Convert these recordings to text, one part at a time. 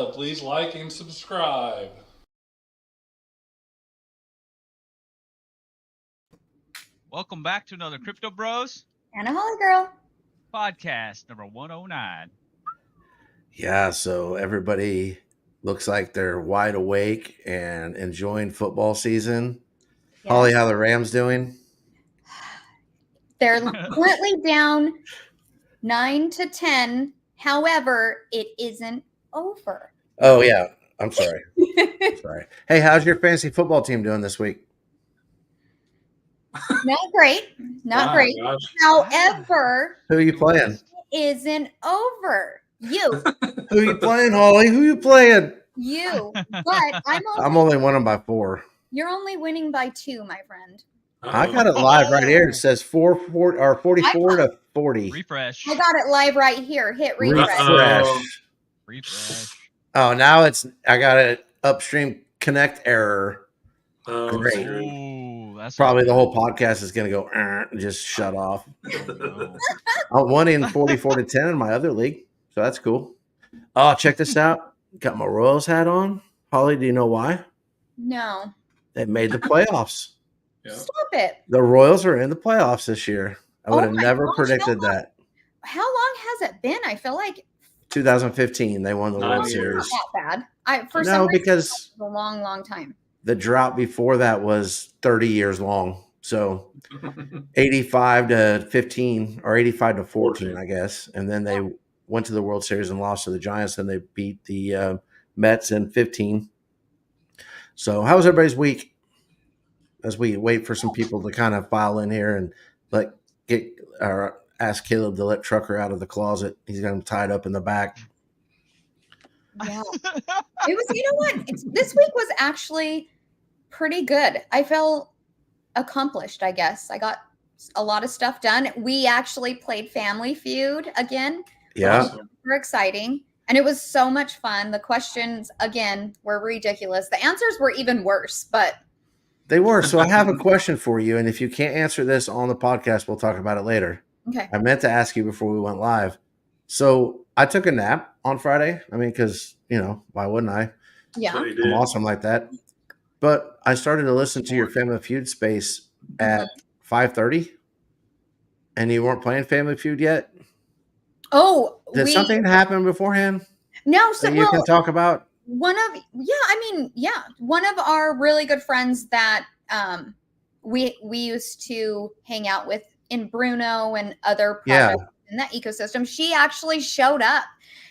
Please like and subscribe. Welcome back to another CryptoBROS And a HollyGirl. podcast number 109. Yeah, so everybody looks like they're wide awake and enjoying football season. Yeah. Holly, how the Rams doing? They're currently down 9-10. However, it isn't over. Oh, yeah. I'm sorry. Sorry. Hey, how's your fantasy football team doing this week? Not great. Not Wow, great. gosh. However, Who are you playing? it isn't over. You. Who are you playing, Holly? Who are you playing? You. But I'm only winning by 4. You're only winning by 2, my friend. I got it live right here. It says 44 to 40. Refresh. I got it live right here. Hit refresh. Refresh. Oh, now I got it upstream connect error. Oh, Great. Ooh, that's Probably the whole podcast is going to go and just shut off. I'm winning 44 to 10 in my other league, so that's cool. Oh, check this out. Got my Royals hat on. Holly, do you know why? No. They made the playoffs. Yeah. Stop it. The Royals are in the playoffs this year. I would have my never gosh, predicted that. How long has it been? I feel like 2015, they won the World Not Series. not that bad. For some No, reason, because it's a long, long time. the drought before that was 30 years long. So 85 to 15 or 85 to 14, I guess. And then they went to the World Series and lost to the Giants, and they beat the Mets in 15. So how was everybody's week as we wait for some people to kind of file in here and ask Caleb to let Trucker out of the closet? He's got him tied up in the back. Yeah. It was, you know what? This week was actually pretty good. I felt accomplished, I guess. I got a lot of stuff done. We actually played Family Feud again. Yeah. Super exciting. And it was so much fun. The questions, again, were ridiculous. The answers were even worse, but They were. So I have a question for you. And if you can't answer this on the podcast, we'll talk about it later. okay. I meant to ask you before we went live. So I took a nap on Friday. I mean, because, why wouldn't I? Yeah. I'm awesome like that. But I started to listen to your Family Feud space at 5:30, and you weren't playing Family Feud yet. Oh, Did something happen beforehand No, so that you can talk about? one of our really good friends that we used to hang out with in Bruno and other projects in that ecosystem, she actually showed up.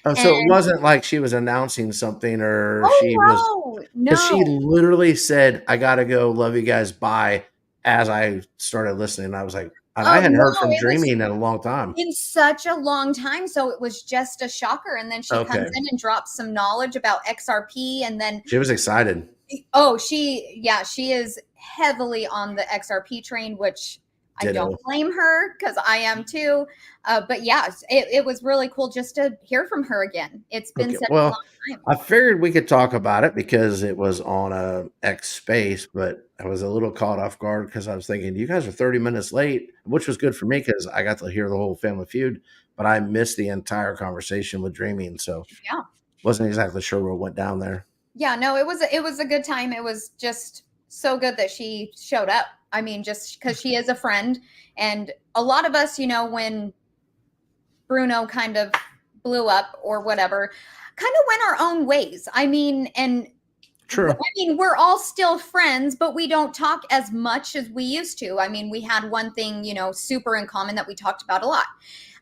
Oh, so it wasn't like she was announcing something or no. Because she literally said, "I gotta go, love you guys, bye," as I started listening. I was like, I hadn't heard from Dreaming in a long time. In such a long time. So it was just a shocker. And then she comes in and drops some knowledge about XRP. And then she was excited. Oh, she is heavily on the XRP train, which I don't blame her because I am too. But yeah, it was really cool just to hear from her again. It's been such a long time. I figured we could talk about it because it was on a X space, but I was a little caught off guard because I was thinking you guys are 30 minutes late, which was good for me because I got to hear the whole Family Feud, but I missed the entire conversation with Dreaming. So yeah, wasn't exactly sure what went down there. Yeah, no, it was a good time. It was just so good that she showed up. I mean, just because she is a friend, and a lot of us, when Bruno kind of blew up or whatever, kind of went our own ways. I mean, and true. I mean, we're all still friends, but we don't talk as much as we used to. I mean, we had one thing, super in common that we talked about a lot.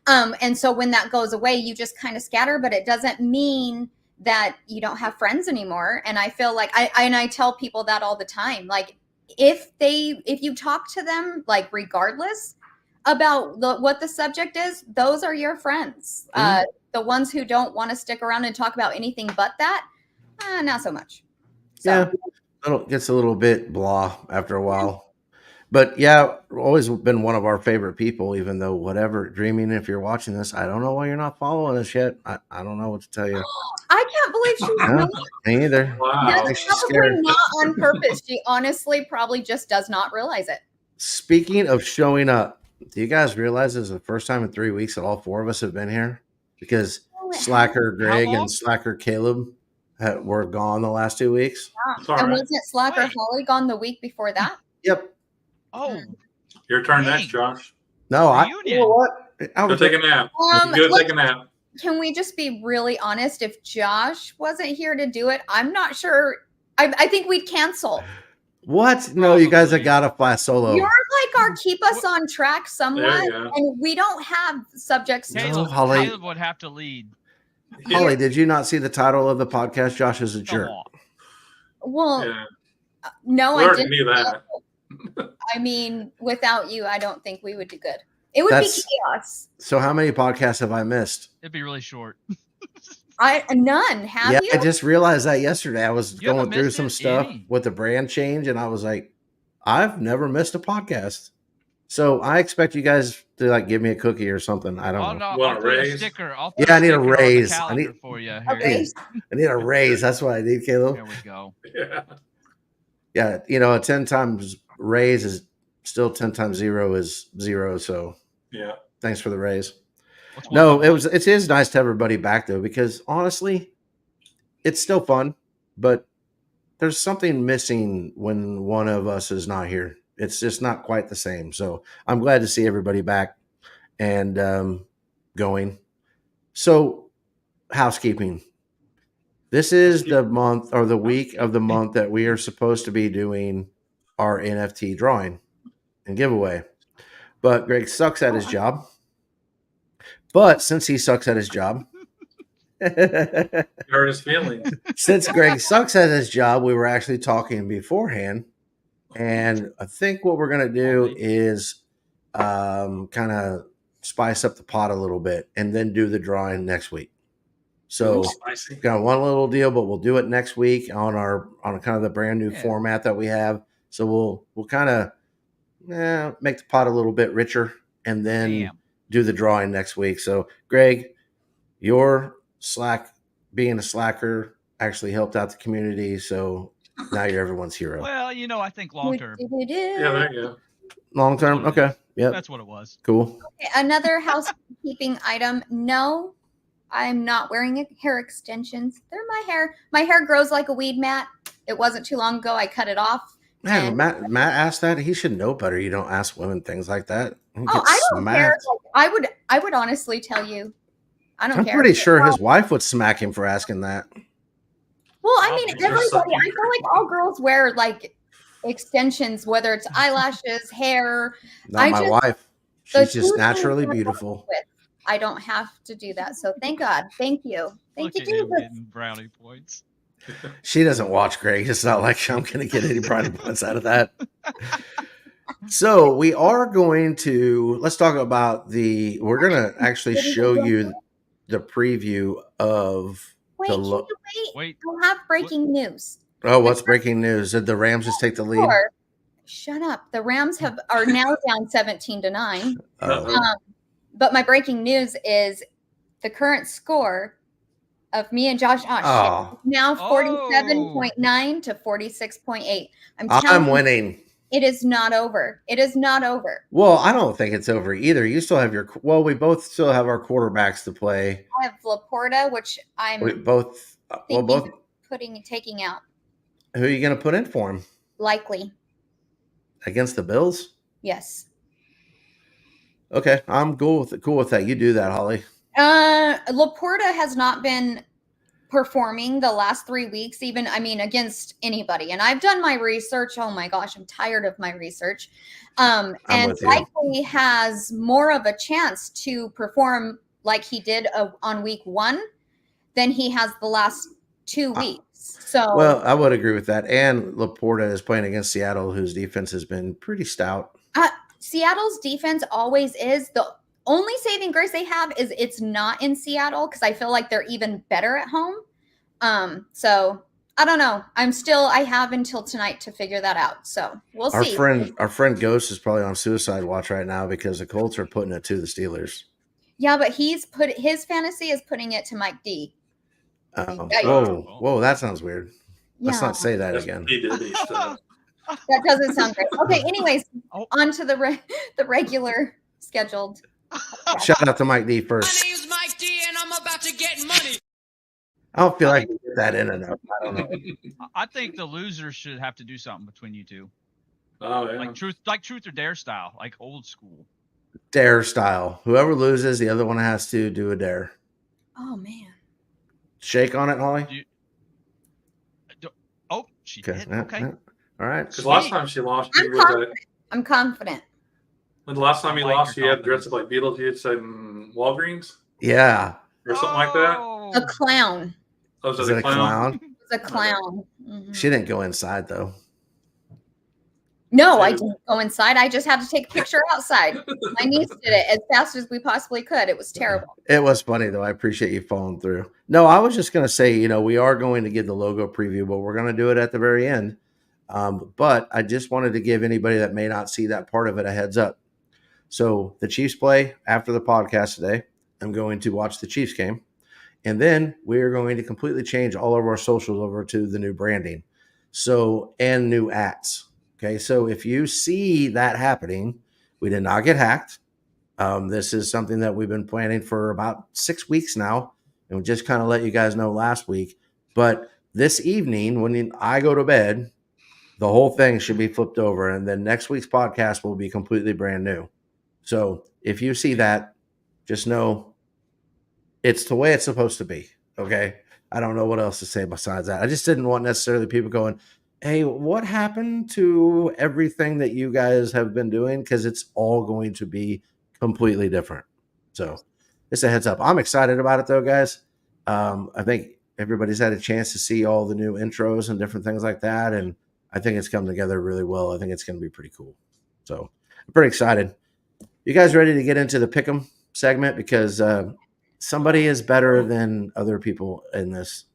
And so when that goes away, you just kind of scatter, but it doesn't mean that you don't have friends anymore. And I feel like I tell people that all the time. Like if you talk to them, like regardless about what the subject is, those are your friends. Mm-hmm. The ones who don't want to stick around and talk about anything but that, not so much. So. Yeah, it gets a little bit blah after a while. But yeah, always been one of our favorite people, even though whatever, Dreaming, if you're watching this, I don't know why you're not following us yet. I don't know what to tell you. I can't believe she's not. Me either. Wow. That's probably not on purpose. She honestly probably just does not realize it. Speaking of showing up, do you guys realize this is the first time in 3 weeks that all 4 of us have been here? Because Slacker Greg and Slacker Caleb were gone the last 2 weeks. It's all And right. wasn't Slacker Wait. Holly gone the week before that? Yep. Oh, Your turn Dang. next, Josh. No, Reunion. you know what? I Go was take a nap. Go take a nap. Can we just be really honest? If Josh wasn't here to do it, I'm not sure. I think we'd cancel. what? No, you guys have Probably. got to fly solo. You're like our keep us on track There somewhat, you go. and we don't have subjects. No, Caleb, Holly. Caleb would have to lead. Holly, did you not see the title of the podcast? Josh is a Come jerk. on. Well, Yeah. no, We I already didn't. knew that. I mean, without you, I don't think we would do good. It would That's- be chaos. So how many podcasts have I missed? It'd be really short. None. Have Yeah, you? I just realized that yesterday. I was You haven't going through missed some it? stuff Any? with the brand change, and I was like, I've never missed a podcast. So I expect you guys to like give me a cookie or something. I don't know. Want I'll a put a raise? sticker. I'll Yeah, put I need a sticker on the raise. I calendar need- for you. A Here. raise. I need a raise. That's what I need, Caleb. There we go. Yeah. Yeah, a 10 times raise is still 10 times 0 is 0. So Yeah. thanks for the raise. What's No, one more? it is nice to have everybody back though, because honestly, it's still fun, but there's something missing when one of us is not here. It's just not quite the same. So I'm glad to see everybody back and going. So housekeeping. This is the month or the week of the month that we are supposed to be doing our NFT drawing and giveaway. But Greg sucks at his job. But since he sucks at his job, Hurt his feelings. since Greg sucks at his job, we were actually talking beforehand. And I think what we're going to do is kind of spice up the pot a little bit and then do the drawing next week. So Spicy. got one little deal, but we'll do it next week on kind of the brand new format that we have. So we'll kind of make the pot a little bit richer and then do the drawing next week. So Greg, your being a slacker actually helped out the community. So now you're everyone's hero. Well, I think long term. Yeah, there you go. Long term. Okay. Yep. That's what it was. Cool. Okay, another housekeeping item. No, I'm not wearing hair extensions. They're my hair. My hair grows like a weed, Matt. It wasn't too long ago. I cut it off. Man, Matt asked that. He should know better. You don't ask women things like that. I don't care. Like, I would honestly tell you. I'm care. Pretty sure his wife would smack him for asking that. Well, I mean, everybody. I feel like all girls wear like extensions, whether it's eyelashes, hair. Not my wife. She's just naturally beautiful. I don't have to do that. So thank God. Thank you. Thank you, Look at him Jesus. getting brownie points. She doesn't watch Greg. It's not like I'm going to get any brownie points out of that. So we are going to, let's talk about we're going to actually show you the preview of Wait, Wait. I have breaking news. Oh, what's breaking news? Did the Rams just take the lead? Shut up. The Rams are now down 17-9. Oh. But my breaking news is the current score of me and Josh now 47.9 to 46.8. I'm winning. It is not over. It is not over. Well, I don't think it's over either. You still have we both still have our quarterbacks to play. I have Laporta, which I'm taking out. Who are you going to put in for him? Likely. Against the Bills? Yes. Okay, I'm cool with that. You do that, Holly. Laporta has not been performing the last 3 weeks, against anybody. And I've done my research. Oh my gosh, I'm tired of my research. And likely has more of a chance to perform like he did on week 1 than he has the last 2 weeks. So, well, I would agree with that. And Laporta is playing against Seattle, whose defense has been pretty stout. Seattle's defense always is. The only saving grace they have is it's not in Seattle, because I feel like they're even better at home. So I don't know. I have until tonight to figure that out. So we'll see. Our friend Ghost is probably on suicide watch right now because the Colts are putting it to the Steelers. Yeah, but his fantasy is putting it to Mike D. Whoa, that sounds weird. Yeah. Let's not say that again. That doesn't sound great. Okay, anyways, on to the regular scheduled. Shout out to Mike D first. My name's Mike D, and I'm about to get money. I don't feel like we get that in enough. I don't know. I think the losers should have to do something between you two, Oh yeah. like truth or dare style, like old school. Dare style. Whoever loses, the other one has to do a dare. Oh man. Shake on it, Holly. Oh, she did. Okay. Yeah. All right. Because last time she lost, I'm you was confident. I'm confident. when the last time you I like lost, your you had dressed up like Beetlejuice and Walgreens Yeah. or something like that. A clown. Oh, was Is it it a clown? It was a clown. Mhm. She didn't go inside though. No, I didn't go inside. I just had to take a picture outside. My niece did it as fast as we possibly could. It was terrible. It was funny though. I appreciate you following through. No, I was just going to say, we are going to give the logo preview, but we're going to do it at the very end. But I just wanted to give anybody that may not see that part of it a heads up. So the Chiefs play after the podcast today. I'm going to watch the Chiefs game. And then we are going to completely change all of our socials over to the new branding. So, and new ads. Okay. So if you see that happening, we did not get hacked. This is something that we've been planning for about 6 weeks now. And we just kind of let you guys know last week. But this evening, when I go to bed, the whole thing should be flipped over. And then next week's podcast will be completely brand new. So if you see that, just know it's the way it's supposed to be. Okay. I don't know what else to say besides that. I just didn't want necessarily people going, hey, what happened to everything that you guys have been doing? Because it's all going to be completely different. So it's a heads up. I'm excited about it though, guys. I think everybody's had a chance to see all the new intros and different things like that. And I think it's come together really well. I think it's going to be pretty cool. So I'm pretty excited. You guys ready to get into the Pick'em segment? Because somebody is better than other people in this.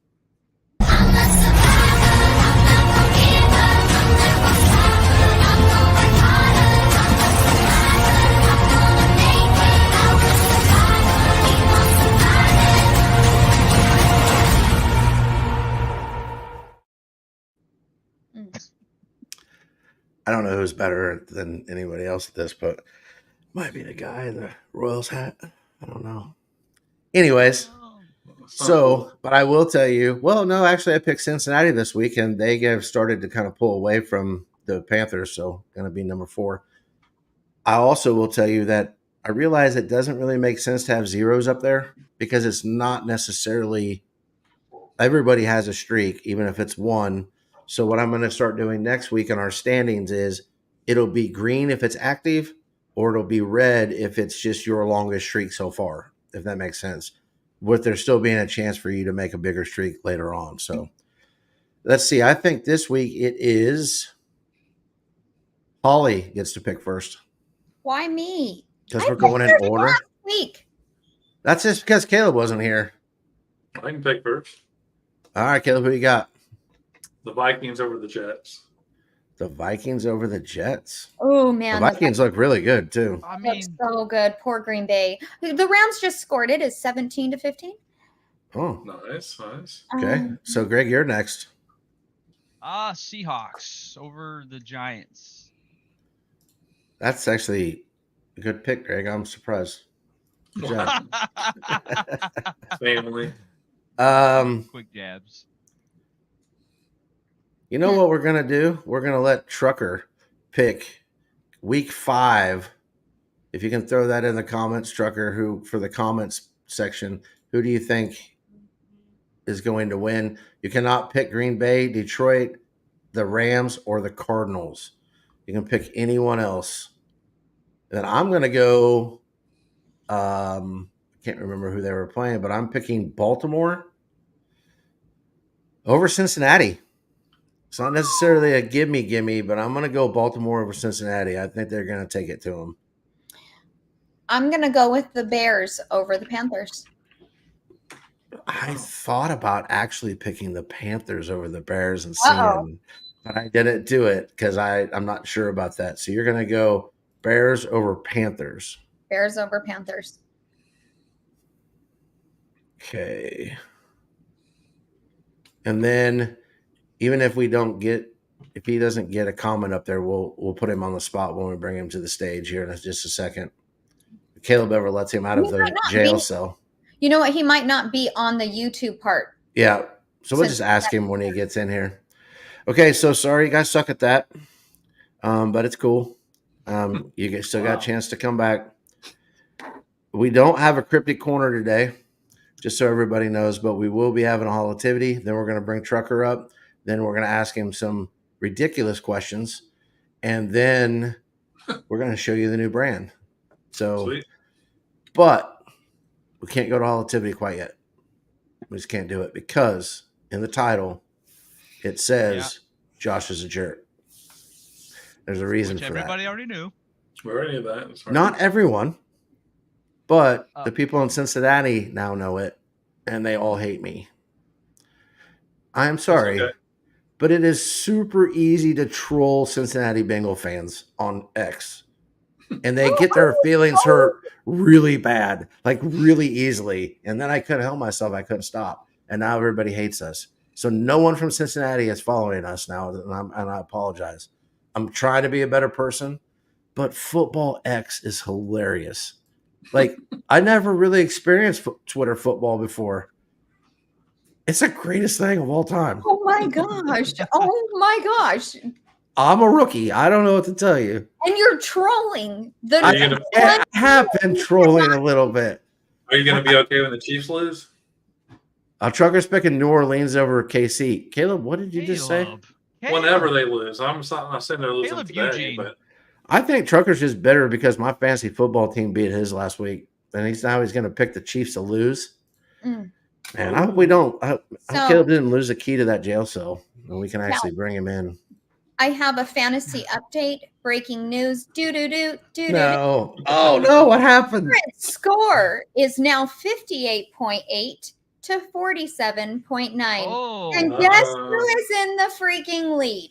I don't know who's better than anybody else at this, but might be the guy in the Royals hat. I don't know. Anyways, but I will tell you, well, no, actually I picked Cincinnati this week and they have started to kind of pull away from the Panthers. So going to be number 4. I also will tell you that I realize it doesn't really make sense to have zeros up there because it's not necessarily everybody has a streak, even if it's 1. So what I'm going to start doing next week in our standings is it'll be green if it's active, or it'll be red if it's just your longest streak so far, if that makes sense. With there still being a chance for you to make a bigger streak later on. So let's see. I think this week it is Holly gets to pick first. Why me? Because we're going in order. Last week. That's just because Caleb wasn't here. I can pick first. All right, Caleb, who you got? The Vikings over the Jets. The Vikings over the Jets. Oh man, the Vikings look really good too. I mean, so good. Poor Green Bay. The Rams just scored. It is 17-15. Oh, nice. Okay, so Greg, you're next. Seahawks over the Giants. That's actually a good pick, Greg. I'm surprised. Good job. Family. Quick jabs. You know what we're going to do? We're going to let Trucker pick week 5. If you can throw that in the comments, Trucker, who for the comments section, who do you think is going to win? You cannot pick Green Bay, Detroit, the Rams, or the Cardinals. You can pick anyone else. Then I'm going to go, I can't remember who they were playing, but I'm picking Baltimore over Cincinnati. It's not necessarily a gimme, but I'm going to go Baltimore over Cincinnati. I think they're going to take it to them. I'm going to go with the Bears over the Panthers. I thought about actually picking the Panthers over the Bears and seeing, but I didn't do it because I'm not sure about that. So you're going to go Bears over Panthers. Bears over Panthers. Okay. And then even if he doesn't get a comment up there, we'll put him on the spot when we bring him to the stage here in just a second. Caleb ever lets him out of the jail cell. You know what? He might not be on the YouTube part Yeah. So we'll Since just ask him when he gets in here. Okay. So sorry, you guys suck at that. But it's cool. You guys still got Wow. a chance to come back. We don't have a cryptic corner today, just so everybody knows, but we will be having a holitivity. Then we're going to bring Trucker up. Then we're going to ask him some ridiculous questions. And then we're going to show you the new brand. So, Sweet. but we can't go to holitivity quite yet. We just can't do it because in the title, it says Josh is a jerk. There's a reason Which for that. everybody already knew. We already knew that. It's fine. Not everyone, but Oh. the people in Cincinnati now know it, and they all hate me. I am sorry, okay. but it is super easy to troll Cincinnati Bengal fans on X, and they get their feelings hurt really bad, like really easily. And then I couldn't help myself; I couldn't stop, and now everybody hates us. So no one from Cincinnati is following us now, and I apologize. I'm trying to be a better person, but football X is hilarious. Like, I never really experienced Twitter football before. It's the greatest thing of all time. Oh my gosh. Oh my gosh. I'm a rookie. I don't know what to tell you. And you're trolling the Are you gonna- I have been trolling a little bit. Are you going to be okay when the Chiefs lose? Trucker's picking New Orleans over KC. Caleb, what did you just say? Caleb. Whenever they lose. I'm not saying they're losing Caleb today, Eugene. but I think Trucker's just better because my fantasy football team beat his last week. And he's going to pick the Chiefs to lose. Mm. Man, I hope we don't. I hope So- Caleb didn't lose the key to that jail cell. And we can actually bring him in. I have a fantasy update. Breaking news. No. Oh, no. What happened? Score is now 58.8 to 47.9. Oh. And guess who is in the freaking lead?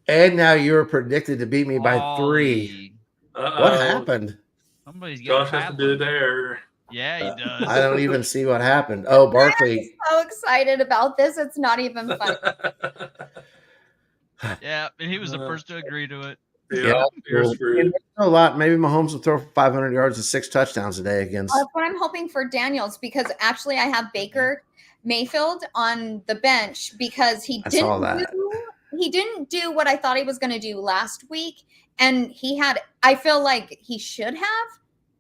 And now you were predicted to beat me by 3. uh-oh. What happened? Somebody's getting Josh has to do paddled. there. Yeah, he does. I don't even see what happened. Oh, Barkley. So excited about this. It's not even fun. Yeah, and he was the first to agree to it. Yeah, you're Well, screwed. a lot. Maybe Mahomes will throw for 500 yards and 6 touchdowns a day against. That's what I'm hoping for Daniels, because actually I have Baker Mayfield on the bench because he I saw that. didn't do what I thought he was going to do last week. And I feel like he should have,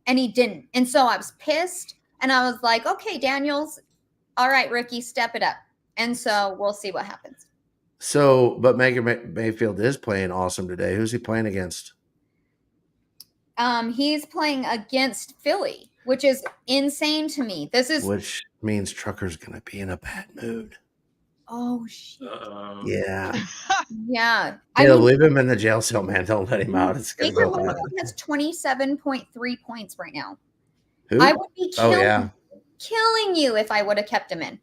and he didn't. And so I was pissed, and I was like, okay, Daniels, all right, rookie, step it up. And so we'll see what happens. So, but Baker Mayfield is playing awesome today. Who's he playing against? He's playing against Philly, which is insane to me. Which means Trucker's going to be in a bad mood. Oh shit. Uh-oh. Yeah. Yeah. Leave him in the jail cell, man. Don't let him out. It's going to Baker go bad. Mayfield has 27.3 points right now. Who? I would be Oh, killing you if I would have kept him in.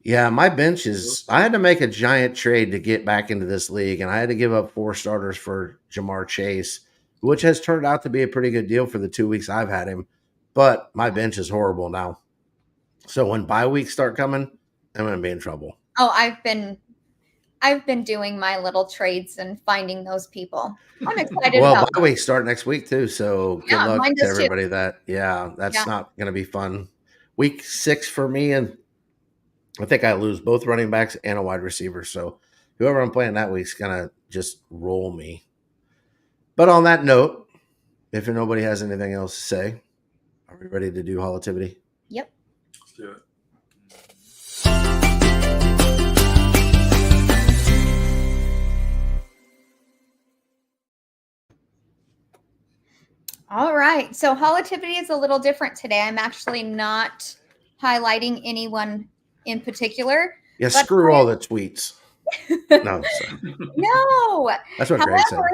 Yeah, my bench is. I had to make a giant trade to get back into this league, and I had to give up 4 starters for Jamar Chase, which has turned out to be a pretty good deal for the 2 weeks I've had him. But my bench is horrible now. So when bye weeks start coming, I'm going to be in trouble. Oh, I've been doing my little trades and finding those people. I'm excited Well, about bye weeks start next week too. So good luck mine to does too. everybody. That's not going to be fun. Week 6 for me, and I think I lose both running backs and a wide receiver. So whoever I'm playing that week's going to just roll me. But on that note, if nobody has anything else to say, are we ready to do Holitivity? Yep. Let's do it. All right. So Holitivity is a little different today. I'm actually not highlighting anyone in particular. Yeah, But screw all the tweets. No, sorry. No. That's what Greg said. However,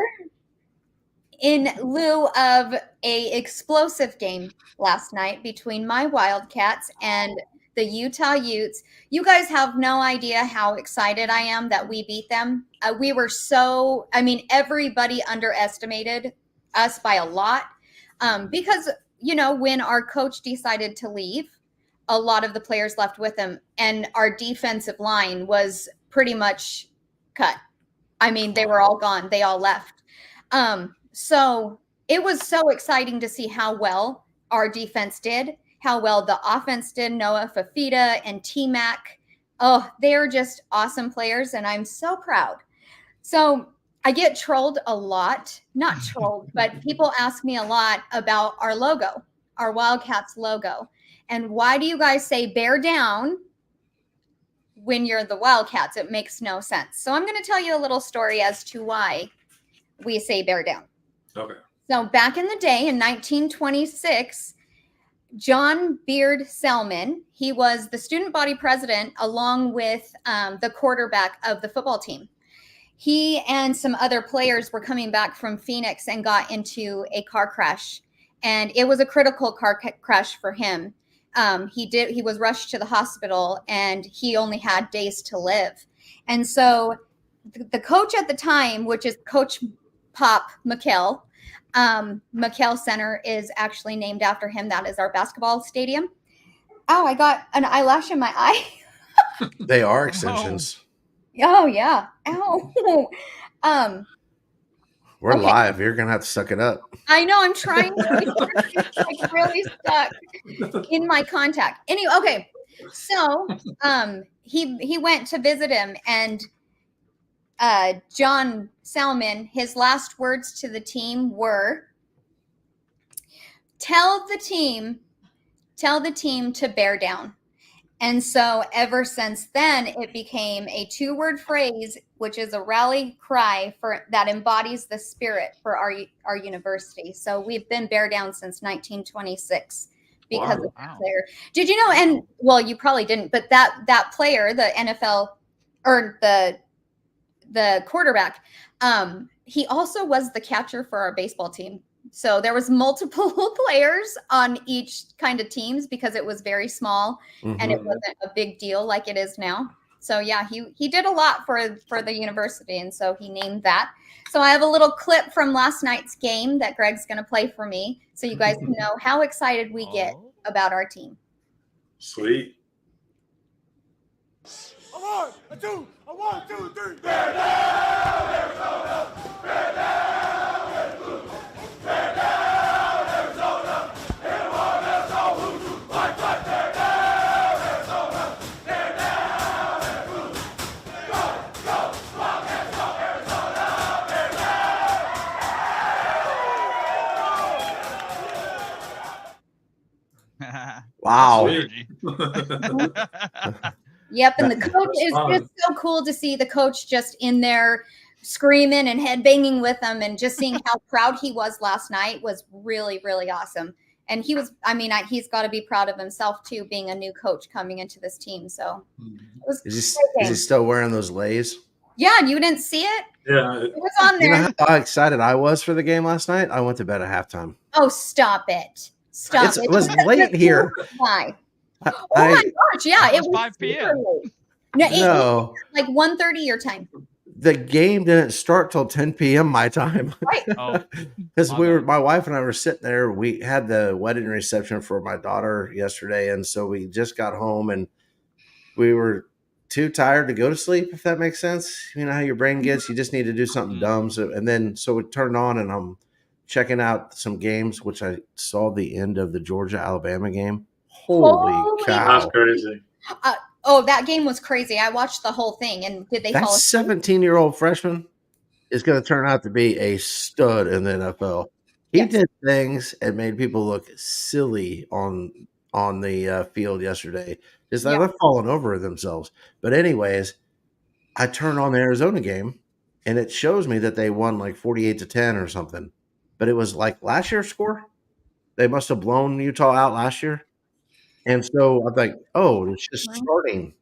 in lieu of a explosive game last night between my Wildcats and the Utah Utes, you guys have no idea how excited I am that we beat them. Everybody underestimated us by a lot because, when our coach decided to leave, a lot of the players left with him, and our defensive line was pretty much cut. They were all gone. They all left. So it was so exciting to see how well our defense did, how well the offense did. Noah Fafita and T-Mac Oh, they are just awesome players, and I'm so proud. So I get trolled a lot, not trolled, but people ask me a lot about our logo, our Wildcats logo. And why do you guys say bear down when you're the Wildcats? It makes no sense. So I'm going to tell you a little story as to why we say bear down. Okay. So back in the day in 1926, John Beard Selman, he was the student body president along with the quarterback of the football team. He and some other players were coming back from Phoenix and got into a car crash. And it was a critical car crash for him. He was rushed to the hospital and he only had days to live. And so the coach at the time, which is Coach Pop McHale, McHale Center is actually named after him. That is our basketball stadium. Oh, I got an eyelash in my eye. They are extensions. Oh yeah. Ow. We're Okay. live. You're gonna have to suck it up. I know. I'm trying to. It's like really stuck in my contact. Anyway, okay. So he went to visit him, and John Salmon, his last words to the team were, tell the team to bear down. And so ever since then, it became a 2-word phrase, which is a rally cry for that embodies the spirit for our university. So we've been bear down since 1926 because of that player. Did you know? And well, you probably didn't, but that player, the NFL or the quarterback, he also was the catcher for our baseball team. So there was multiple players on each kind of teams because it was very small and it wasn't a big deal like it is now. So yeah, he did a lot for the university, and so he named that. So I have a little clip from last night's game that Greg's going to play for me, so you guys can know how excited we get about our team. Sweet. A 1, a 2, a 1, 2, 3. Bear down, Arizona. Bear down, Arizona. Bear down, Arizona. Everyone else all who fight, fight. Bear down, Arizona. Bear down, Arizona. Go, Wildcats, go, Arizona. Bear down. Wow. Energy. Yep, and the coach is just so cool to see the coach just in there screaming and headbanging with them, and just seeing how proud he was last night was really, really awesome. And he was, I mean, he's got to be proud of himself too, being a new coach coming into this team. So it was Is he still wearing those lays? yeah, you didn't see it? Yeah. It was on You there. know how excited I was for the game last night? I went to bed at halftime. Oh, stop it. Stop it. It was late here. Why? Oh my gosh, yeah. It It was was 5 p.m. No, No, like 1:30 your time. the game didn't start till 10 p.m. my time. Right. Oh, Because my wife and I were sitting there. We had the wedding reception for my daughter yesterday, and so we just got home and we were too tired to go to sleep, if that makes sense. You know how your brain gets, you just need to do something dumb. So we turned on and I'm checking out some games, which I saw the end of the Georgia-Alabama game. Holy cow. That's crazy. Oh, that game was crazy. I watched the whole thing. And did they That fall asleep? 17-year-old freshman is going to turn out to be a stud in the NFL. He Yes. did things and made people look silly on the field yesterday. Just like they're falling over themselves. But anyways, I turn on the Arizona game and it shows me that they won like 48-10 or something. But it was like last year's score. They must have blown Utah out last year. And so I'm like, oh, it's just starting.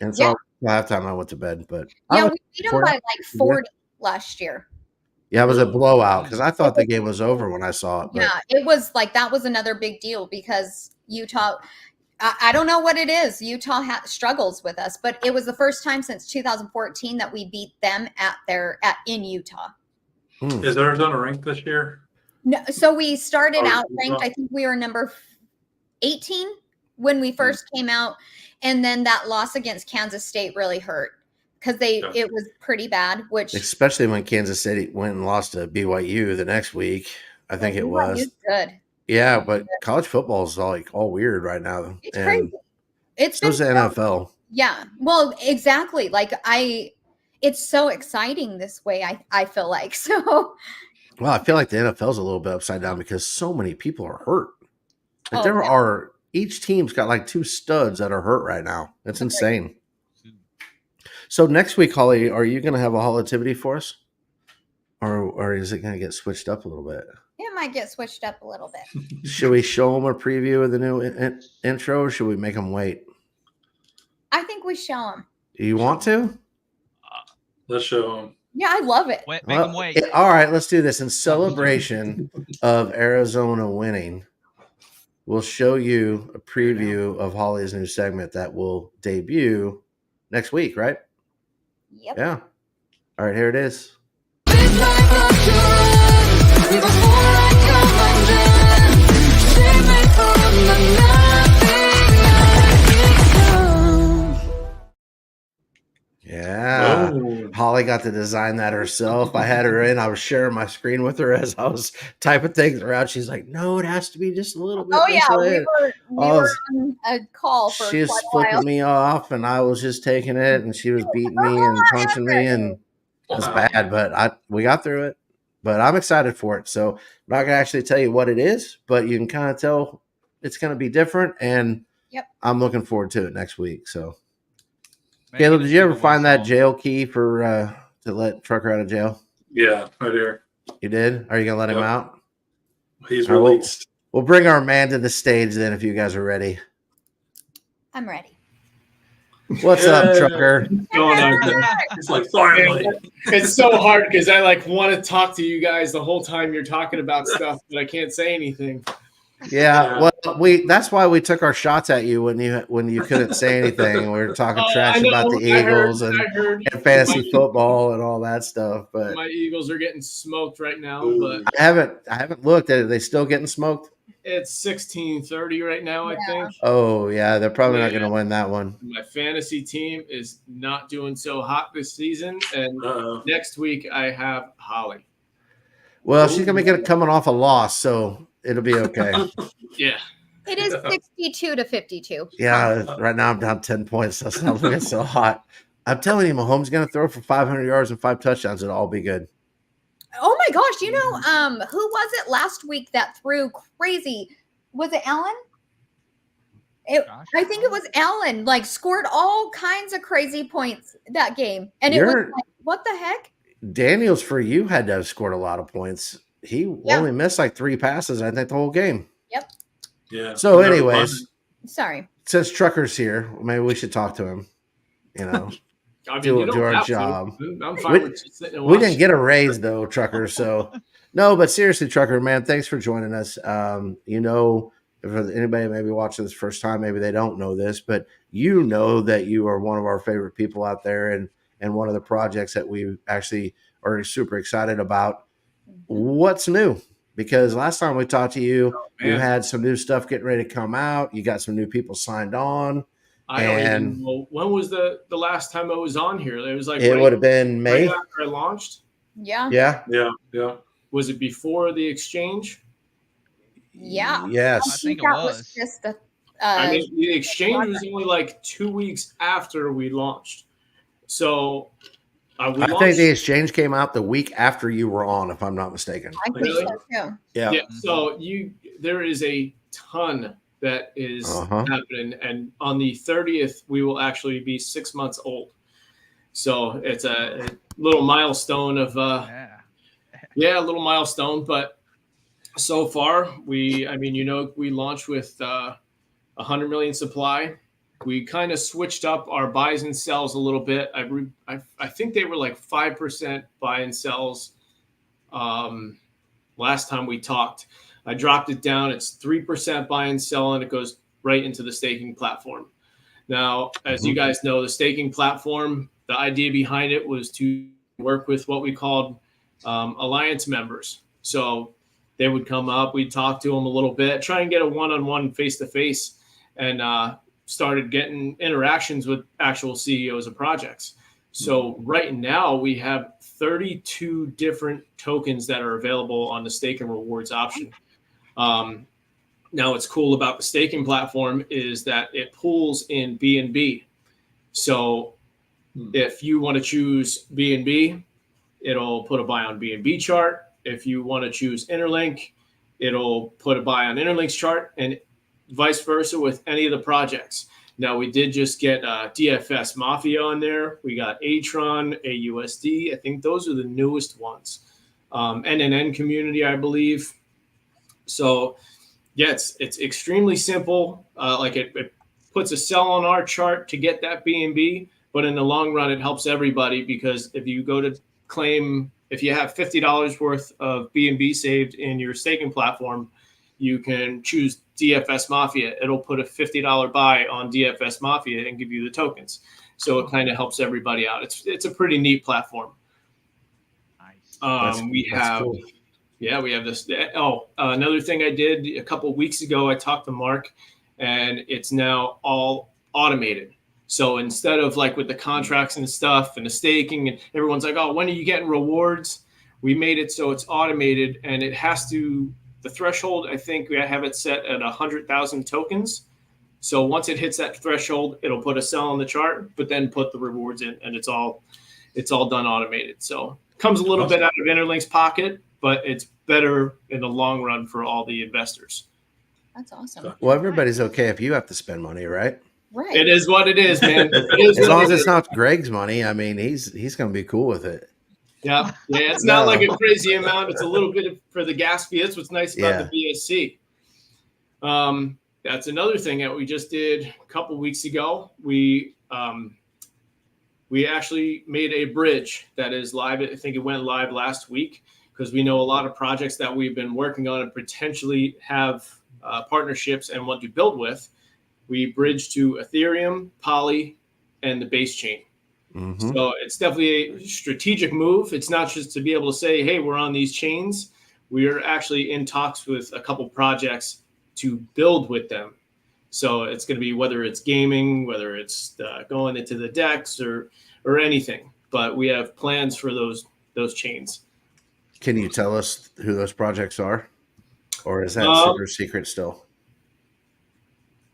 And so at halftime I went to bed. But Yeah, we beat them by like 40 last year. yeah, it was a blowout because I thought the game was over when I saw it. But Yeah, it was like that was another big deal because Utah. I don't know what it is. Utah struggles with us, but it was the first time since 2014 that we beat them in Utah. Is Arizona ranked this year? No, so we started out Utah. ranked. I think we were number 18 when we first came out, and then that loss against Kansas State really hurt because it was pretty bad. Which especially when Kansas City went and lost to BYU the next week, I think it was. Good. Yeah, but college football is like all weird right now. It's crazy. It's so's the NFL. Yeah. Well, exactly. Like it's so exciting this way. I feel like so. Well, I feel like the NFL's a little bit upside down because so many people are hurt. Like Oh, there yeah. are each team's got like 2 studs that are hurt right now. That's insane. So next week, Holly, are you going to have a holitivity for us, or is it going to get switched up a little bit? It might get switched up a little bit. Should we show them a preview of the new intro, or should we make them wait? I think we show them. Do you want to? Let's show them. Yeah, I love it. Wait, make them wait. All right, let's do this in celebration of Arizona winning. We'll show you a preview of Holly's new segment that will debut next week, right? Yep. Yeah. All right, here it is. Yeah. Oh. Holly got to design that herself. I had her in. I was sharing my screen with her as I was typing things around. She's like, no, it has to be just a little bit. Oh this yeah, way." we were on a call for She was quite a while. flipping me off, and I was just taking it, and she was beating me and punching me, and it was bad. But we got through it. But I'm excited for it. So I'm not gonna actually tell you what it is, but you can kind of tell it's gonna be different, and I'm looking forward to it next week. So. Caleb, did you ever find that jail key for to let Trucker out of jail? Yeah, right here. You did? Are you gonna let him out? He's All right, released. We'll bring our man to the stage then if you guys are ready. I'm ready. What's up, Trucker? Going on there. It's like finally. It's so hard because I like want to talk to you guys the whole time you're talking about stuff, but I can't say anything. Yeah, well, that's why we took our shots at you when you couldn't say anything. We were talking trash about the Eagles and fantasy football and all that stuff. But my Eagles are getting smoked right now. Ooh. But I haven't looked at it. Are they still getting smoked? it's 16-30 right now, I think. Oh yeah, they're probably not going to win that one. My fantasy team is not doing so hot this season, and Uh-oh. next week I have Holly. Well, she's going to be coming off a loss, so it'll be okay. Yeah. It is 62 to 52. Yeah, right now I'm down 10 points. That's not looking so hot. I'm telling you, Mahomes is going to throw for 500 yards and 5 touchdowns. It'll all be good. Oh my gosh, you know, who was it last week that threw crazy? Was it Allen? I think it was Allen, like scored all kinds of crazy points that game. And it was like, what the heck? Daniels, for you, had to have scored a lot of points. He only missed like 3 passes, I think, the whole game. Yep. Yeah. So, anyways, sorry. Since Trucker's here, maybe we should talk to him. You know, I mean, do our job. I'm fine with just sitting and we didn't watching. get a raise though, Trucker. So, no, but seriously, Trucker, man, thanks for joining us. You know, if anybody maybe watching this first time, maybe they don't know this, but you know that you are one of our favorite people out there, and one of the projects that we actually are super excited about. What's new? Because last time we talked to you, you had some new stuff getting ready to come out. You got some new people signed on. I don't even know. When was the last time I was on here? It was like it would have been May. Right after I launched. Yeah. Yeah. Was it before the exchange? Yeah. Yes. I think it that was. just a. I mean, the exchange was only like 2 weeks after we launched. So I think the exchange came out the week after you were on, if I'm not mistaken. I think so too. Yeah. So there is a ton that is happening, and on the 30th we will actually be 6 months old. So it's a little milestone of a little milestone. But so far we launched with 100 million supply. We kind of switched up our buys and sells a little bit. I think they were like 5% buy and sells last time we talked. I dropped it down. It's 3% buy and sell, and it goes right into the staking platform. Now, as you guys know, the staking platform, the idea behind it was to work with what we called alliance members. So they would come up, we'd talk to them a little bit, try and get a one-on-one face-to-face, and started getting interactions with actual CEOs of projects. So right now we have 32 different tokens that are available on the stake and rewards option. Now what's cool about the staking platform is that it pools in BNB. So if you want to choose BNB, it'll put a buy on BNB chart. If you want to choose Interlink, it'll put a buy on Interlink's chart, and vice versa with any of the projects. Now, we did just get DFS Mafia on there. We got Atron, AUSD. I think those are the newest ones. NNN community, I believe. So, yeah, it's extremely simple. Like it puts a sell on our chart to get that BNB, but in the long run, it helps everybody, because if you go to claim, if you have $50 worth of BNB saved in your staking platform, you can choose DFS Mafia. It'll put a $50 buy on DFS Mafia and give you the tokens. So it kind of helps everybody out. It's a pretty neat platform. Nice. We have cool. Yeah, we have this. Another thing I did a couple of weeks ago, I talked to Mark, and it's now all automated. So instead of like with the contracts and stuff and the staking, and everyone's like, oh, when are you getting rewards? We made it so it's automated, and it has to, the threshold, I think we have it set at 100,000 tokens. So once it hits that threshold, it'll put a sell on the chart, but then put the rewards in, and it's all done automated. So it comes a little bit out of Interlink's pocket, but it's better in the long run for all the investors. That's awesome. Well, everybody's okay if you have to spend money, right? Right. It is what it is, man. It is As what long it as it's is. not Greg's money, I mean, he's going to be cool with it. Yeah. It's not like a crazy amount. It's a little bit for the gas fee. That's what's nice about the BSC. That's another thing that we just did a couple weeks ago. We actually made a bridge that is live. I think it went live last week, because we know a lot of projects that we've been working on and potentially have partnerships and want to build with. We bridge to Ethereum, Poly, and the base chain. Mm-hmm. So it's definitely a strategic move. It's not just to be able to say, hey, we're on these chains. We are actually in talks with a couple projects to build with them. So it's going to be whether it's gaming, whether it's going into the DEX or anything. But we have plans for those chains. Can you tell us who those projects are? Or is that super secret still?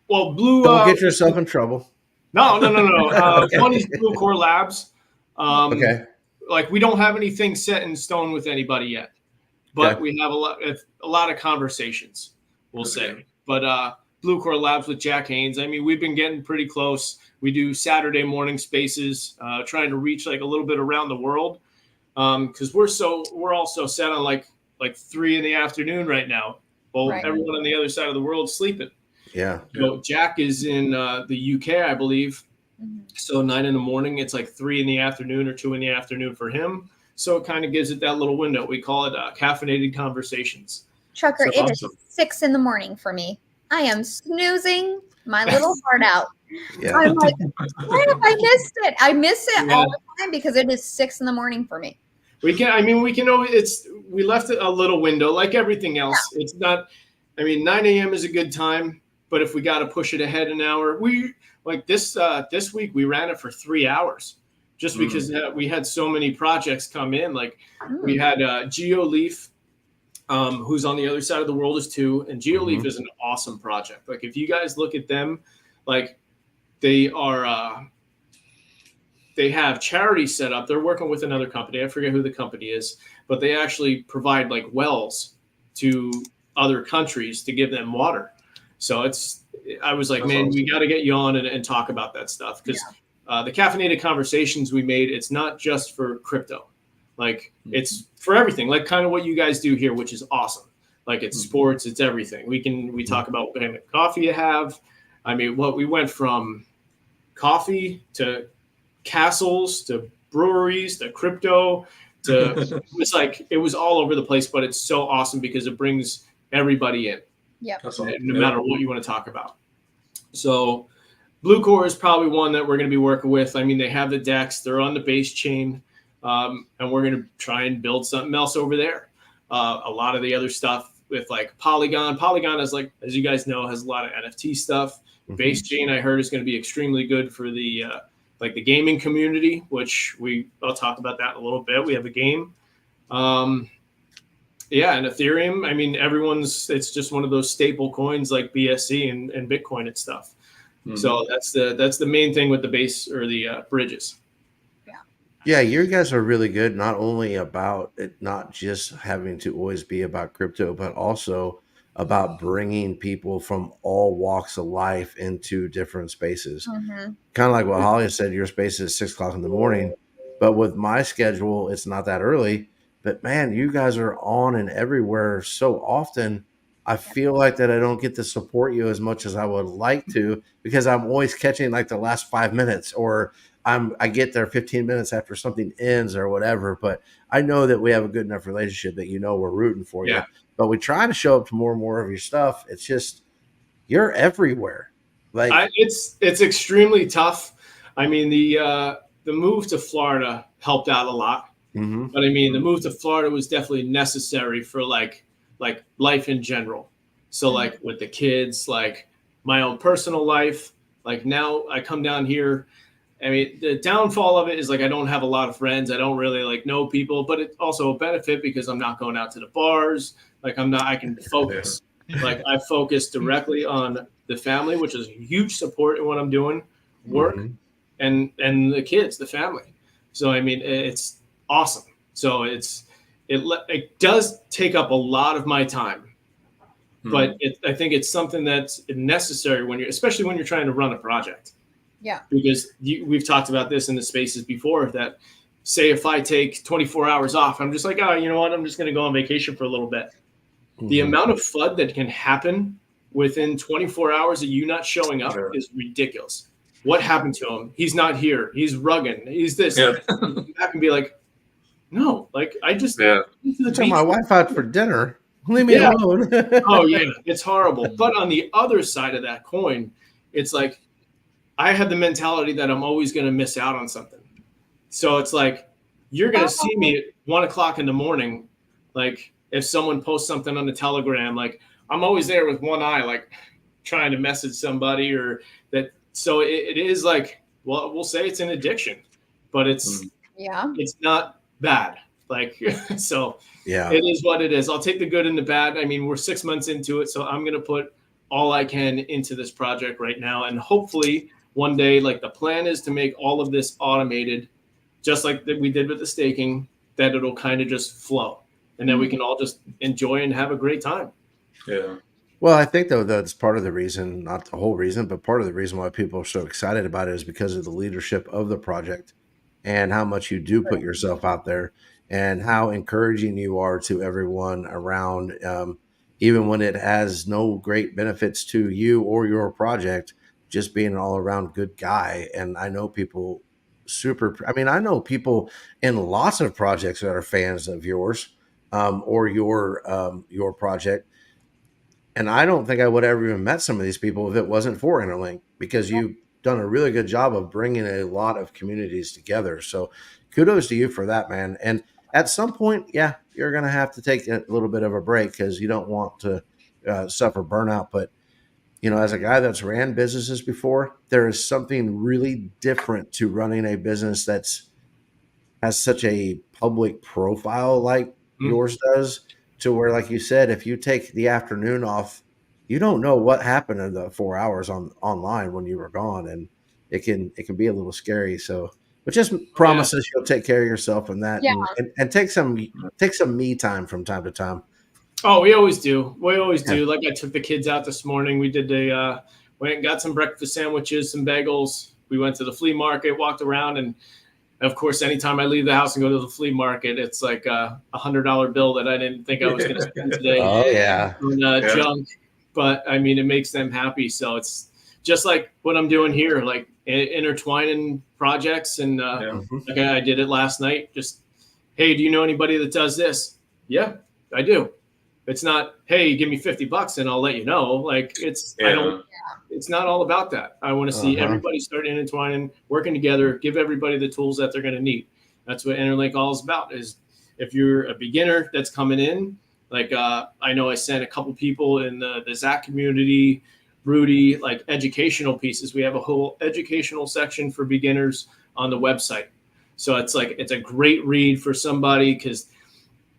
Well, Blue. Don't get yourself in trouble. No. One is Blue Core Labs. Okay. Like, we don't have anything set in stone with anybody yet, but we have a lot of conversations, we'll say. But Blue Core Labs with Jack Haynes, I mean, we've been getting pretty close. We do Saturday morning spaces, trying to reach like a little bit around the world, because we're also set on like 3 PM right now. Well, everyone on the other side of the world sleeping. Yeah. So Jack is in the UK, I believe. Mm-hmm. So 9 AM, it's like 3 PM or 2 PM for him. So it kind of gives it that little window. We call it caffeinated conversation. Trucker, So it is 6 AM for me. I am snoozing my little heart out. Yeah. I'm like, why have I missed it? I miss it all the time because it is 6 AM for me. We can always, we left it a little window like everything else. Yeah. It's not, 9 AM is a good time, but if we got to push it ahead an hour, we like this week, we ran it for 3 hours just because we had so many projects come in. Like we had GeoLeaf, who's on the other side of the world, is too. And GeoLeaf is an awesome project. Like if you guys look at them, like they are, they have charity set up. They're working with another company. I forget who the company is, but they actually provide like wells to other countries to give them water. So I was like, man, we got to get you on and talk about that stuff, because the caffeinated conversations we made, it's not just for crypto. Like it's for everything, like kind of what you guys do here, which is awesome. Like it's sports, it's everything. We talk about what kind of coffee you have. We went from coffee to castles to breweries to crypto to it was all over the place, but it's so awesome because it brings everybody in. Yep. No matter what you want to talk about. So Blue Core is probably one that we're going to be working with. They have the DEX, they're on the base chain, and we're going to try and build something else over there. A lot of the other stuff with like Polygon is, like, as you guys know, has a lot of NFT stuff. Base chain, I heard, is going to be extremely good for the like the gaming community, which I'll talk about that in a little bit. We have a game. And Ethereum, it's just one of those staple coins like BSC and Bitcoin and stuff. So that's the main thing with the base or the bridges. Yeah, you guys are really good, not only about it, not just having to always be about crypto, but also about bringing people from all walks of life into different spaces. Mm-hmm. Kind of like what Holly said, your space is 6 o'clock in the morning, but with my schedule, it's not that early. But man, you guys are on and everywhere so often. I feel like that I don't get to support you as much as I would like to because I'm always catching like the last 5 minutes, or I get there 15 minutes after something ends or whatever. But I know that we have a good enough relationship that we're rooting for you. Yeah. But we try to show up to more and more of your stuff. It's just you're everywhere. Like it's extremely tough. I mean, the move to Florida helped out a lot, but I mean, the move to Florida was definitely necessary for like life in general. So like with the kids, like my own personal life, like now I come down here. I mean, the downfall of it is like I don't have a lot of friends. I don't really like know people, but it's also a benefit because I'm not going out to the bars. Like I can focus. Like I focus directly on the family, which is a huge support in what I'm doing, work, and the kids, the family. So I mean, it's awesome. So it does take up a lot of my time, but I think it's something that's necessary especially when you're trying to run a project. Yeah. Because we've talked about this in the spaces before that say if I take 24 hours off, I'm just like, oh, you know what? I'm just going to go on vacation for a little bit. The amount of FUD that can happen within 24 hours of you not showing up is ridiculous. What happened to him? He's not here. He's rugging. He's this. Yeah. I can be like, no, like I just took my wife out for dinner. Leave me alone. Oh yeah, it's horrible. But on the other side of that coin, it's like I have the mentality that I'm always going to miss out on something. So it's like you're going to see me at 1 o'clock in the morning, like. If someone posts something on the Telegram, like I'm always there with one eye, like trying to message somebody or that. So it is like, well, we'll say it's an addiction, but it's not bad. Like, so it is what it is. I'll take the good and the bad. I mean, we're 6 months into it, so I'm going to put all I can into this project right now. And hopefully one day, like the plan is to make all of this automated, just like that we did with the staking, that it'll kind of just flow. And then we can all just enjoy and have a great time. Yeah. Well, I think though that's part of the reason, not the whole reason, but part of the reason why people are so excited about it is because of the leadership of the project and how much you do put yourself out there and how encouraging you are to everyone around, even when it has no great benefits to you or your project, just being an all around good guy. And I know people I know people in lots of projects that are fans of yours. Or your project. And I don't think I would ever even met some of these people if it wasn't for Interlink, because you've done a really good job of bringing a lot of communities together. So kudos to you for that, man. And at some point, you're going to have to take a little bit of a break because you don't want to suffer burnout. But, as a guy that's ran businesses before, there is something really different to running a business has such a public profile like yours does, to where, like you said, if you take the afternoon off, you don't know what happened in the 4 hours online when you were gone, and it can be a little scary. So, but just promise us you'll take care of yourself and that, and take some me time from time to time. Oh, we always do. Like I took the kids out this morning. We did went and got some breakfast sandwiches, some bagels. We went to the flea market, walked around, and of course, anytime I leave the house and go to the flea market, it's like a $100 bill that I didn't think I was going to spend today. Oh yeah, on junk. But I mean, it makes them happy. So it's just like what I'm doing here, like intertwining projects. And like I did it last night. Just, hey, do you know anybody that does this? Yeah, I do. It's not, hey, give me $50 and I'll let you know. Like it's not all about that. I want to see everybody start intertwining, working together, give everybody the tools that they're going to need. That's what Interlink all is about. Is if you're a beginner that's coming in, like I know I sent a couple people in the Zach community, Rudy, like educational pieces. We have a whole educational section for beginners on the website. So it's a great read for somebody, because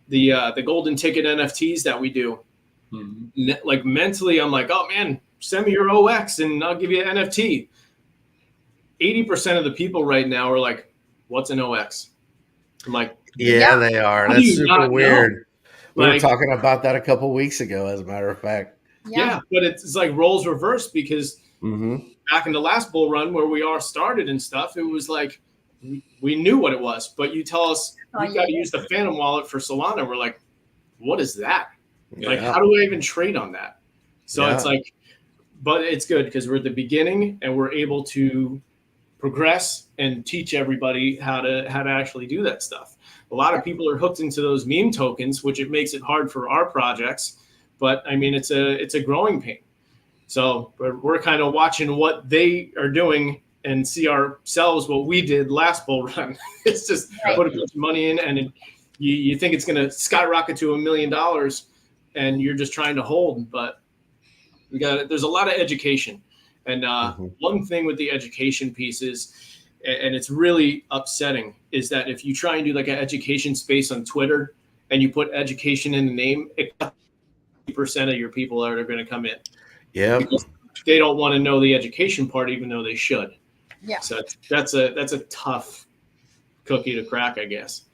the golden ticket NFTs that we do, like mentally, I'm like, oh man, send me your OX and I'll give you an NFT. 80% of the people right now are like, what's an OX? I'm like, Yeah, they are. How do That's you super not weird. know? We were Like- talking about that a couple weeks ago, as a matter of fact. yeah, but it's like roles reversed because Hmm. back in the last bull run where we all started and stuff, it was like we knew what it was, but you tell us we've got to use the Phantom wallet for Solana. We're like, what is that? Like, Yeah. how do I even trade on that? So Yeah. it's like, but it's good because we're at the beginning and we're able to progress and teach everybody how to actually do that stuff. A lot of people are hooked into those meme tokens, which it makes it hard for our projects. But I mean, it's a growing pain. So we're kind of watching what they are doing and see ourselves what we did last bull run. It's just put a bunch of money in and you think it's going to skyrocket to $1 million and you're just trying to hold. But there's a lot of education. And one thing with the education piece is, and it's really upsetting, is that if you try and do like an education space on Twitter and you put education in the name, 50% of your people are going to come in. Yeah. Because they don't want to know the education part, even though they should. Yeah. So that's a tough cookie to crack, I guess.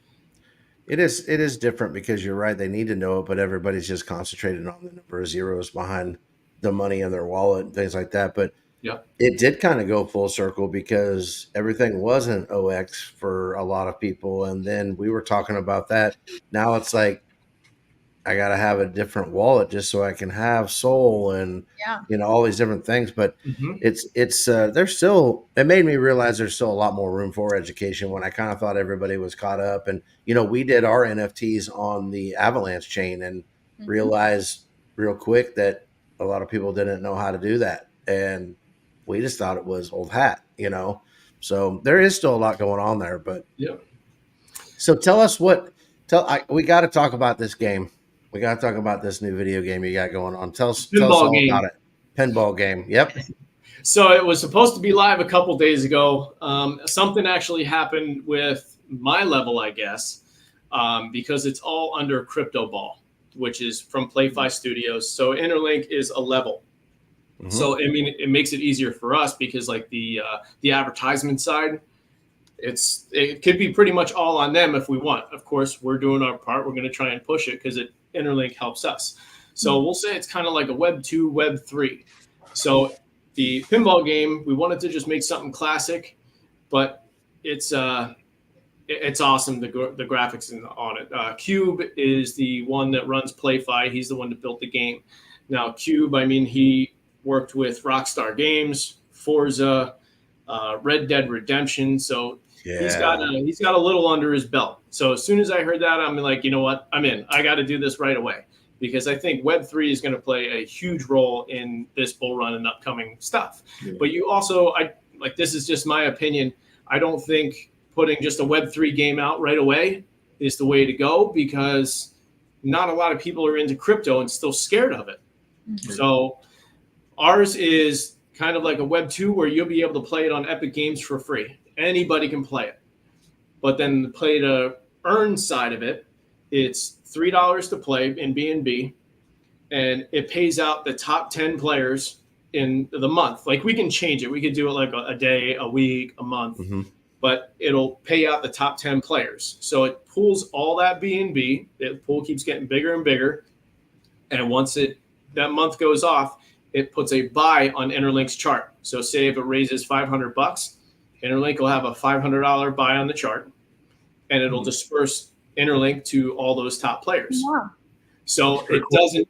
It is different because you're right. They need to know it, but everybody's just concentrated on the number of zeros behind the money in their wallet and things like that. But yeah, it did kind of go full circle because everything wasn't OX for a lot of people. And then we were talking about that. Now it's like, I got to have a different wallet just so I can have Soul and, all these different things. But there's still, it made me realize there's still a lot more room for education when I kind of thought everybody was caught up. And, we did our NFTs on the Avalanche chain and realized real quick that a lot of people didn't know how to do that. And we just thought it was old hat, So there is still a lot going on there. But so tell us we got to talk about this game. We got to talk about this new video game you got going on. Tell us all about it. Pinball game. Yep. So it was supposed to be live a couple days ago. Something actually happened with my level, I guess, because it's all under CryptoBall, which is from PlayFi Studios. So Interlink is a level. So, I mean, it makes it easier for us because like the advertisement side, it could be pretty much all on them if we want. Of course, we're doing our part. We're going to try and push it because Interlink helps us. So we'll say it's kind of like a Web 2, Web 3. So the pinball game, we wanted to just make something classic, but it's awesome, the graphics on it. Cube is the one that runs PlayFi. He's the one that built the game. Now, Cube, I mean, he worked with Rockstar Games, Forza, Red Dead Redemption. So he's got a little under his belt. So as soon as I heard that, I'm like, you know what? I'm in. I got to do this right away because I think Web3 is going to play a huge role in this bull run and upcoming stuff. Yeah. But you also, this is just my opinion. I don't think putting just a Web3 game out right away is the way to go because not a lot of people are into crypto and still scared of it. Mm-hmm. So ours is kind of like a Web 2 where you'll be able to play it on Epic Games for free. Anybody can play it. But then the play to earn side of it, it's $3 to play in B&B, and it pays out the top 10 players in the month. Like we can change it. We could do it like a day, a week, a month, but it'll pay out the top 10 players. So it pulls all that B&B. The pool keeps getting bigger and bigger. And once that month goes off, it puts a buy on Interlink's chart. So say if it raises $500, Interlink will have a $500 buy on the chart, and it'll disperse Interlink to all those top players. Wow. So it doesn't,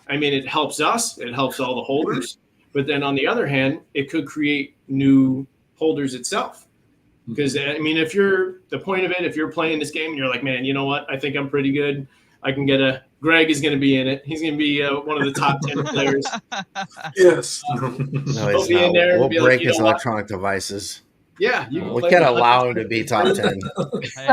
I mean, it helps us, it helps all the holders, but then on the other hand, it could create new holders itself. Because I mean, if you're playing this game and you're like, man, you know what? I think I'm pretty good. I can get Greg is going to be in it. He's going to be one of the top 10 players. Yes. No, he's not. We'll break his electronic devices. Yeah. We can't allow him to be top 10. Hey,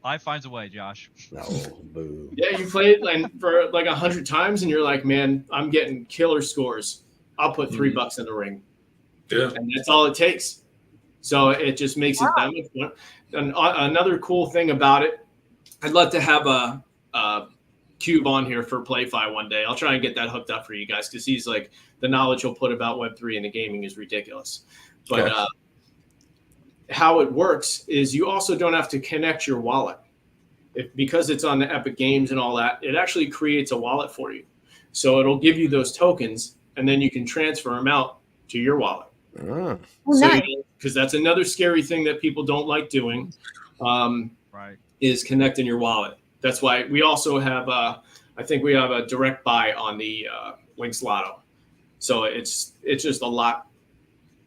life finds a way, Josh. No, boo. Yeah, you play it for like 100 times and you're like, man, I'm getting killer scores. I'll put $3 in the ring. Yeah. And that's all it takes. So it just makes it that much fun. And another cool thing about it, I'd love to have Cube on here for PlayFi one day. I'll try and get that hooked up for you guys because he's like the knowledge he'll put about Web3 and the gaming is ridiculous. But how it works is you also don't have to connect your wallet. Because it's on the Epic Games and all that, it actually creates a wallet for you. So it'll give you those tokens, and then you can transfer them out to your wallet. Oh, nice. Because that's another scary thing that people don't like doing, Right. is connecting your wallet. That's why we also have, I think we have a direct buy on the Lynx Lotto. So it's just a lot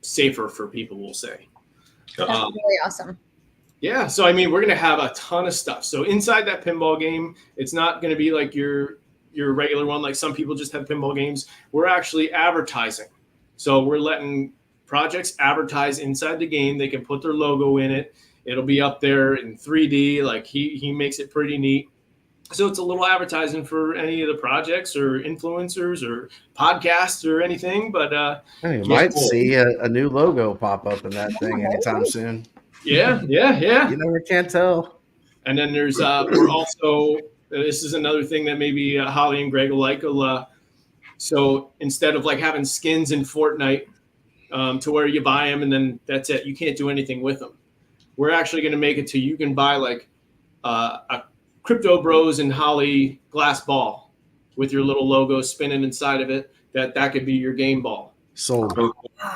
safer for people, we'll say. That's really awesome. Yeah, so I mean, we're gonna have a ton of stuff. So inside that pinball game, it's not gonna be like your regular one. Like some people just have pinball games. We're actually advertising. So we're letting projects advertise inside the game. They can put their logo in it. It'll be up there in 3D. Like he makes it pretty neat. So it's a little advertising for any of the projects or influencers or podcasts or anything. But you might see a new logo pop up in that thing anytime soon. Yeah. You never can't tell. And then there's we're also this is another thing that maybe Holly and Greg will like. So instead of like having skins in Fortnite to where you buy them and then that's it, you can't do anything with them. We're actually going to make it to you can buy like a CryptoBROS and Holly glass ball with your little logo spinning inside of it. That could be your game ball. Sold.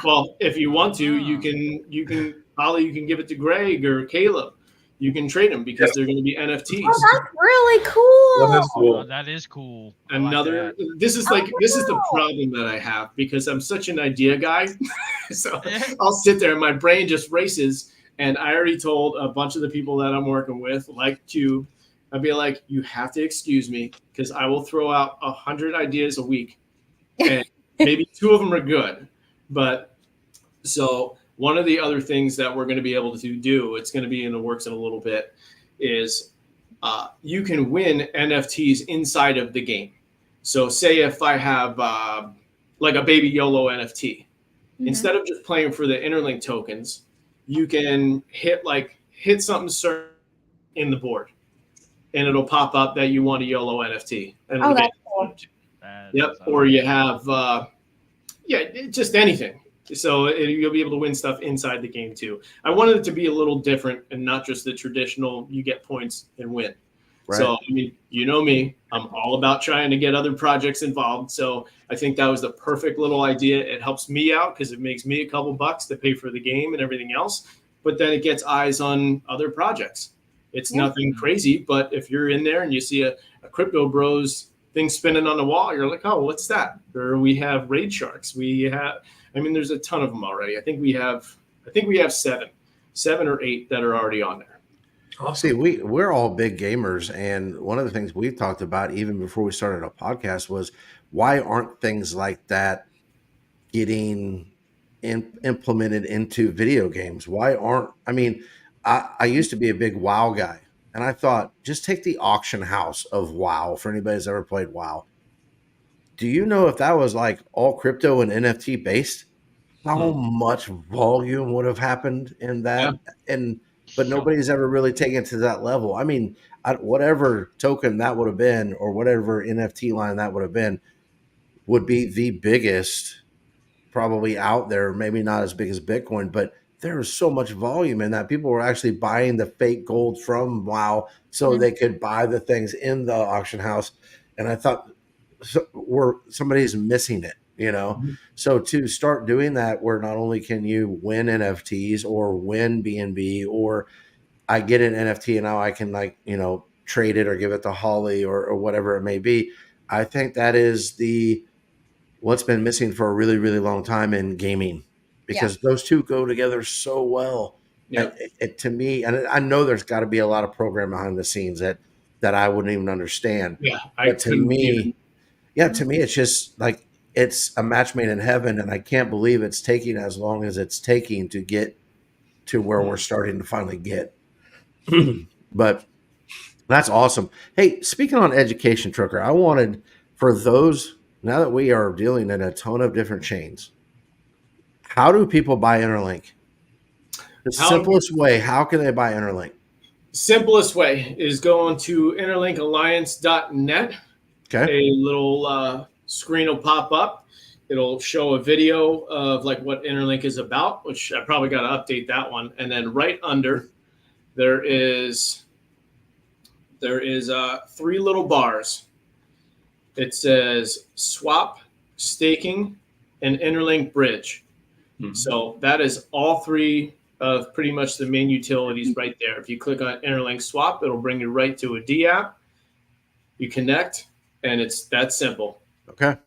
Well, if you want to, you can Holly, you can give it to Greg or Caleb. You can trade them because they're going to be NFTs. Oh, that's really cool. That is cool. Oh, that is cool. I Another, like that. this is the problem that I have because I'm such an idea guy. So I'll sit there and my brain just races. And I already told a bunch of the people that I'm working with, like Cube, I'd be like, you have to excuse me because I will throw out 100 ideas a week. And maybe 2 of them are good. But so one of the other things that we're going to be able to do, it's going to be in the works in a little bit, is you can win NFTs inside of the game. So say if I have like a baby YOLO NFT, instead of just playing for the Interlink tokens, you can hit something certain in the board and it'll pop up that you want a YOLO NFT. And that's cool. Yep. Or you have, just anything. So you'll be able to win stuff inside the game too. I wanted it to be a little different and not just the traditional, you get points and win. Right. So, I mean, you know me, I'm all about trying to get other projects involved. So I think that was the perfect little idea. It helps me out because it makes me a couple bucks to pay for the game and everything else. But then it gets eyes on other projects. It's nothing crazy, but if you're in there and you see a CryptoBROS thing spinning on the wall, you're like, oh, what's that? Or we have Raid Sharks. There's a ton of them already. I think we have 7 or 8 that are already on there. See, we're all big gamers, and one of the things we've talked about even before we started a podcast was why aren't things like that getting implemented into video games? I used to be a big WoW guy, and I thought just take the auction house of WoW for anybody who's ever played WoW. Do you know if that was like all crypto and NFT based, how much volume would have happened in that? Yeah. But nobody's ever really taken it to that level. I mean, whatever token that would have been or whatever NFT line that would have been would be the biggest probably out there, maybe not as big as Bitcoin, but there was so much volume in that. People were actually buying the fake gold from WoW so they could buy the things in the auction house. And I thought somebody's missing it. So to start doing that, where not only can you win NFTs or win BNB, or I get an NFT and now I can trade it or give it to Holly or whatever it may be. I think that is what's been missing for a really, really long time in gaming, because those two go together so well. Yeah. To me, and I know there's got to be a lot of program behind the scenes that I wouldn't even understand. Yeah, to me, it's just like, it's a match made in heaven, and I can't believe it's taking as long as it's taking to get to where we're starting to finally get. But that's awesome. Hey, speaking on education, Trucker, I wanted for those, now that we are dealing in a ton of different chains, how do people buy Interlink? The simplest way, how can they buy Interlink? Simplest way is going to interlinkalliance.net. Okay. A little screen will pop up. It'll show a video of like what Interlink is about, which I probably got to update that one. And then right under there is 3 little bars. It says swap, staking, and Interlink bridge. Mhm. So that is all 3 of pretty much the main utilities right there. If you click on Interlink swap, it'll bring you right to a D app. You connect, and it's that simple. Okay.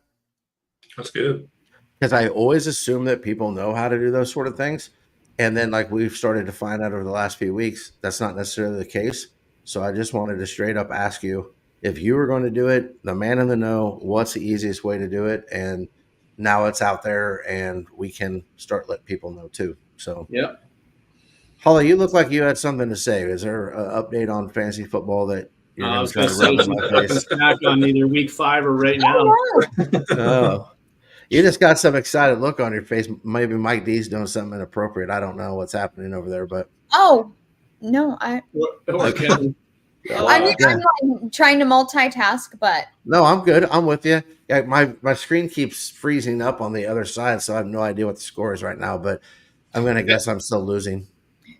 That's good. Because I always assume that people know how to do those sort of things. And then, like we've started to find out over the last few weeks, that's not necessarily the case. So I just wanted to straight up ask you, if you were going to do it, the man in the know, what's the easiest way to do it? And now it's out there, and we can start letting people know too. So, Yep. Holly, you look like you had something to say. Is there an update on fantasy football that you're I going was to try going to to rub say in my she's face? back on either week 5 or right now. Oh, you just got some excited look on your face. Maybe Mike D's doing something inappropriate. I don't know what's happening over there, but Oh, no, Or Kevin. I mean, yeah. I'm trying to multitask, but No, I'm good. I'm with you. Yeah, my screen keeps freezing up on the other side, so I have no idea what the score is right now. But I'm gonna guess I'm still losing.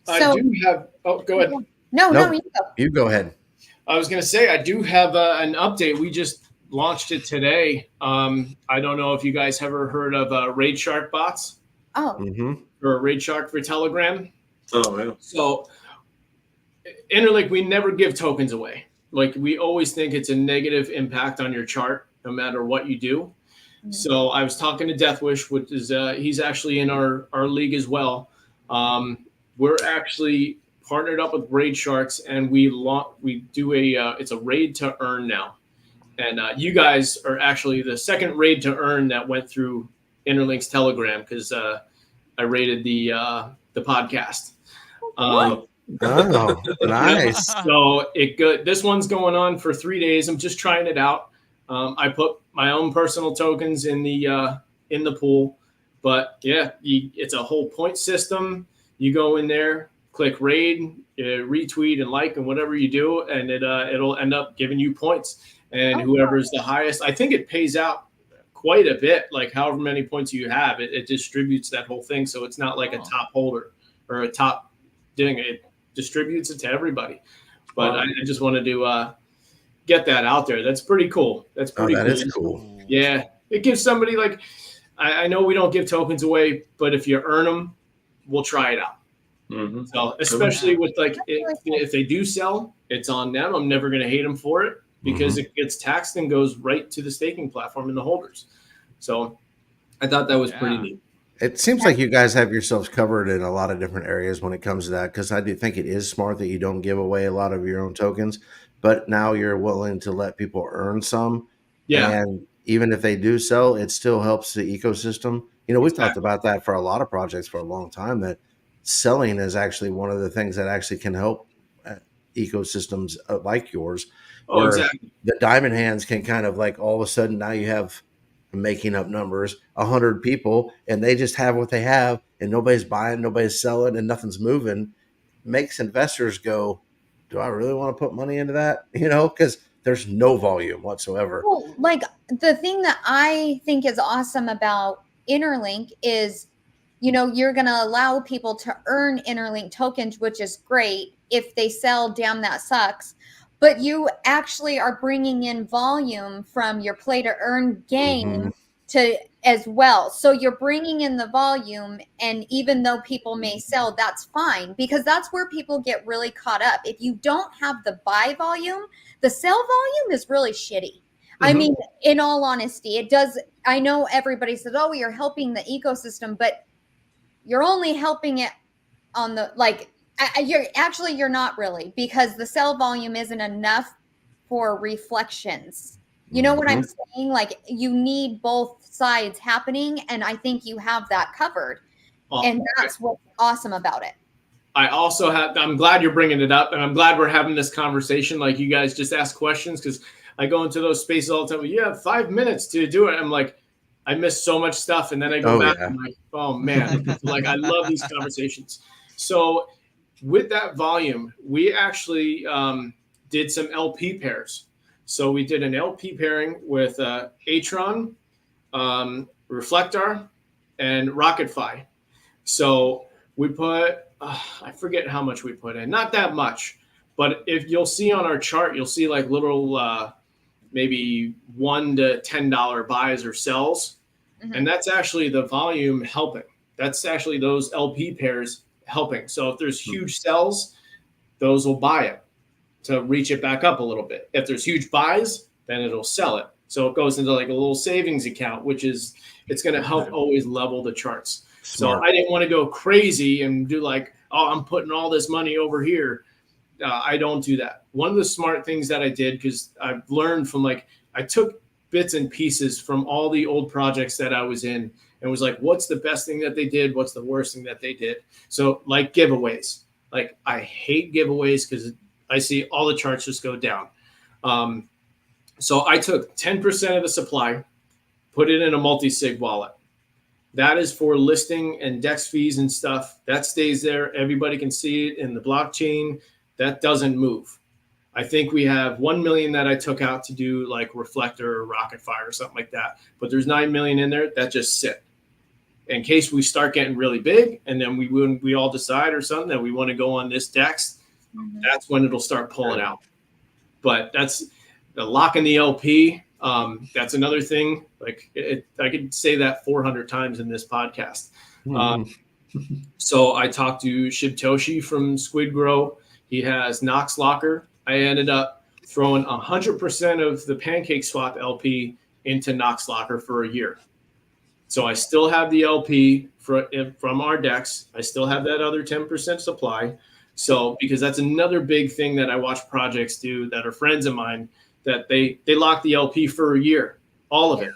I so do have. Oh, go ahead. no, Nope. you go. You go ahead. I was going to say I do have an update. We just launched it today. I don't know if you guys ever heard of Raid Shark bots Oh, Mm-hmm. or Raid Shark for Telegram. Oh, yeah. So Interlink, we never give tokens away. Like we always think it's a negative impact on your chart, no matter what you do. Mhm. So I was talking to Deathwish, which is he's actually in our league as well. We're actually partnered up with Raid Sharks, and we do it's a raid to earn now. And you guys are actually the second raid to earn that went through Interlink's Telegram because I rated the podcast. Oh, nice. So this one's going on for 3 days. I'm just trying it out. I put my own personal tokens in the pool, but yeah, it's a whole point system. You go in there, click raid, retweet and like, and whatever you do, and it'll end up giving you points. And whoever's the highest, I think it pays out quite a bit. Like however many points you have, it distributes that whole thing. So it's not like a top holder or a top thing. It distributes it to everybody. But Wow. I just wanted to get that out there. That's pretty cool. That's Oh, pretty that cool. is cool. Yeah, it gives somebody like I know we don't give tokens away, but if you earn them, we'll try it out. Mm-hmm. So especially with like if they do sell, it's on them. I'm never going to hate them for it because it gets taxed and goes right to the staking platform and the holders. So I thought that was pretty Yeah. neat. It seems like you guys have yourselves covered in a lot of different areas when it comes to that, because I do think it is smart that you don't give away a lot of your own tokens, but now you're willing to let people earn some. Yeah. And even if they do sell, it still helps the ecosystem. You know, we've talked about that for a lot of projects for a long time, that selling is actually one of the things that actually can help ecosystems like yours. Oh, where exactly. the diamond hands can kind of like all of a sudden now you have, making up numbers, 100 people, and they just have what they have, and nobody's buying, nobody's selling, and nothing's moving. Makes investors go, do I really want to put money into that? You know, because there's no volume whatsoever. well, like the thing that I think is awesome about Interlink is, you know, you're going to allow people to earn Interlink tokens, which is great. If they sell, damn, that sucks. But you actually are bringing in volume from your play to earn game to as well. So you're bringing in the volume, and even though people may sell, that's fine, because that's where people get really caught up. If you don't have the buy volume, the sell volume is really shitty. I mean, in all honesty, it does. I know everybody says, oh, you're helping the ecosystem, but you're only helping it on the, like, you're not really, because the sell volume isn't enough for reflections. You know what I'm saying? Like, you need both sides happening, and I think you have that covered. And that's what's awesome about it. I also I'm glad you're bringing it up, and I'm glad we're having this conversation. Like, you guys just ask questions, because I go into those spaces all the time. You have 5 minutes to do it. I'm like, I miss so much stuff. And then I go back and I'm like, oh man, like, I love these conversations. So with that volume, we actually did some LP pairs. So we did an LP pairing with Atron, Reflector, and RocketFi. So we put, I forget how much we put in, not that much, but if you'll see on our chart, you'll see like little maybe $1 to $10 buys or sells. Mhm. And that's actually the volume helping. That's actually those LP pairs helping. So if there's huge sells, those will buy it to reach it back up a little bit. If there's huge buys, then it'll sell it. So it goes into like a little savings account, which is, it's going to help always level the charts. Smart. So I didn't want to go crazy and do like, oh, I'm putting all this money over here. I don't do that. One of the smart things that I did, because I've learned from like, I took bits and pieces from all the old projects that I was in and was like, what's the best thing that they did? What's the worst thing that they did? So like giveaways, like I hate giveaways because I see all the charts just go down. So I took 10% of the supply, put it in a multi-sig wallet. That is for listing and DEX fees and stuff. That stays there. Everybody can see it in the blockchain. That doesn't move. I think we have 1 million that I took out to do like Reflector or RocketFi or something like that. But there's 9 million in there that just sit in case we start getting really big, and then we all decide or something that we want to go on this DEX. Mhm. That's when it'll start pulling out. But that's the lock in the LP. That's another thing. Like I could say that 400 times in this podcast. So I talked to Shibtoshi from Squid Grow. He has Knox Locker. I ended up throwing 100% of the Pancake Swap LP into Knox Locker for a year. So I still have the LP from our DEX. I still have that other 10% supply. So because that's another big thing that I watch projects do that are friends of mine, that they lock the LP for a year, all of it.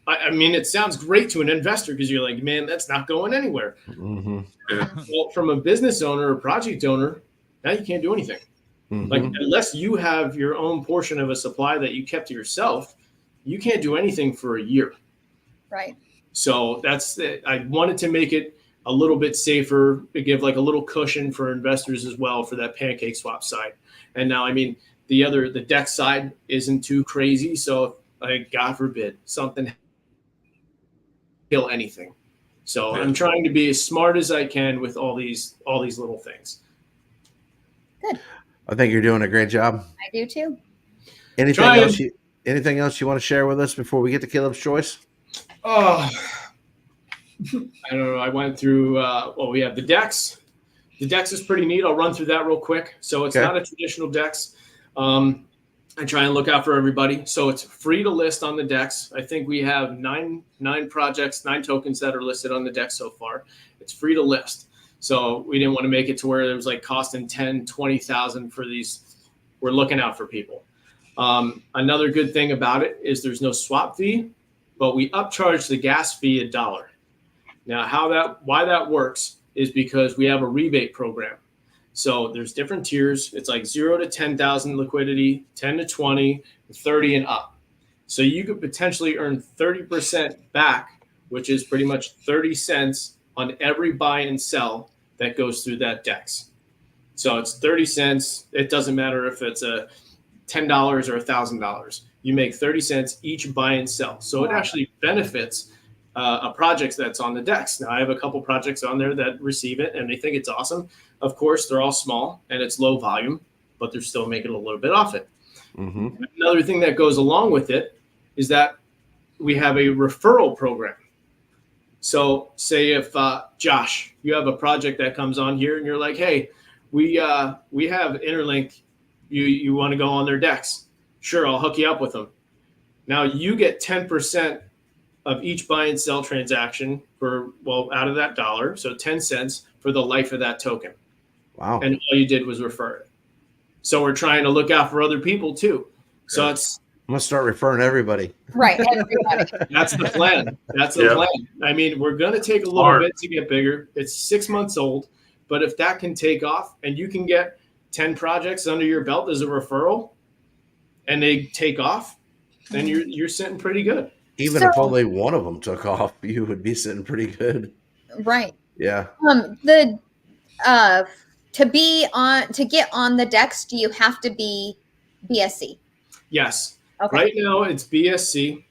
I mean, it sounds great to an investor because you're like, man, that's not going anywhere. Mm-hmm. Yeah. Well, from a business owner or project owner, now you can't do anything. Mm-hmm. Like unless you have your own portion of a supply that you kept to yourself, you can't do anything for a year. Right. So that's it. I wanted to make it a little bit safer, to give like a little cushion for investors as well for that Pancake Swap side. And now, I mean, the DEX side isn't too crazy. So like, God forbid something kill anything. So Yeah. I'm trying to be as smart as I can with all these little things. Good. I think you're doing a great job. I do too. Anything Trying. else you want to share with us before we get to Caleb's choice? Oh, I don't know. I went through, we have the DEX. The DEX is pretty neat. I'll run through that real quick. So it's Okay. not a traditional DEX. I try and look out for everybody. So it's free to list on the DEX. I think we have nine projects, 9 tokens that are listed on the DEX so far. It's free to list. So we didn't want to make it to where it was like costing 10, 20,000 for these. We're looking out for people. Another good thing about it is there's no swap fee, but we upcharge the gas fee $1. Now, why that works is because we have a rebate program. So there's different tiers. It's like 0 to 10,000 liquidity, 10 to 20, 30 and up. So you could potentially earn 30% back, which is pretty much 30 cents on every buy and sell that goes through that DEX. So it's 30 cents. It doesn't matter if it's a $10 or $1,000. You make 30 cents each buy and sell. So it actually benefits a project that's on the DEX. Now, I have a couple projects on there that receive it, and they think it's awesome. Of course, they're all small, and it's low volume, but they're still making a little bit off it. Mm-hmm. Another thing that goes along with it is that we have a referral program. So say if, Josh, you have a project that comes on here, and you're like, hey, we have Interlink. You want to go on their DEX? Sure, I'll hook you up with them. Now, you get 10% of each buy and sell transaction out of that $1, so 10 cents for the life of that token. Wow. And all you did was refer it. So we're trying to look out for other people too. So I'm going to start referring everybody. Right. Everybody. that's the plan. That's the Yeah. plan. I mean, we're going to take a little Smart. bit to get bigger. It's 6 months old, but if that can take off and you can get 10 projects under your belt as a referral and they take off, then you're sitting pretty good. Even So- if only one of them took off, you would be sitting pretty good. Right. Yeah. to get on the decks, do you have to be BSC? Yes. Okay. Right now it's BSC.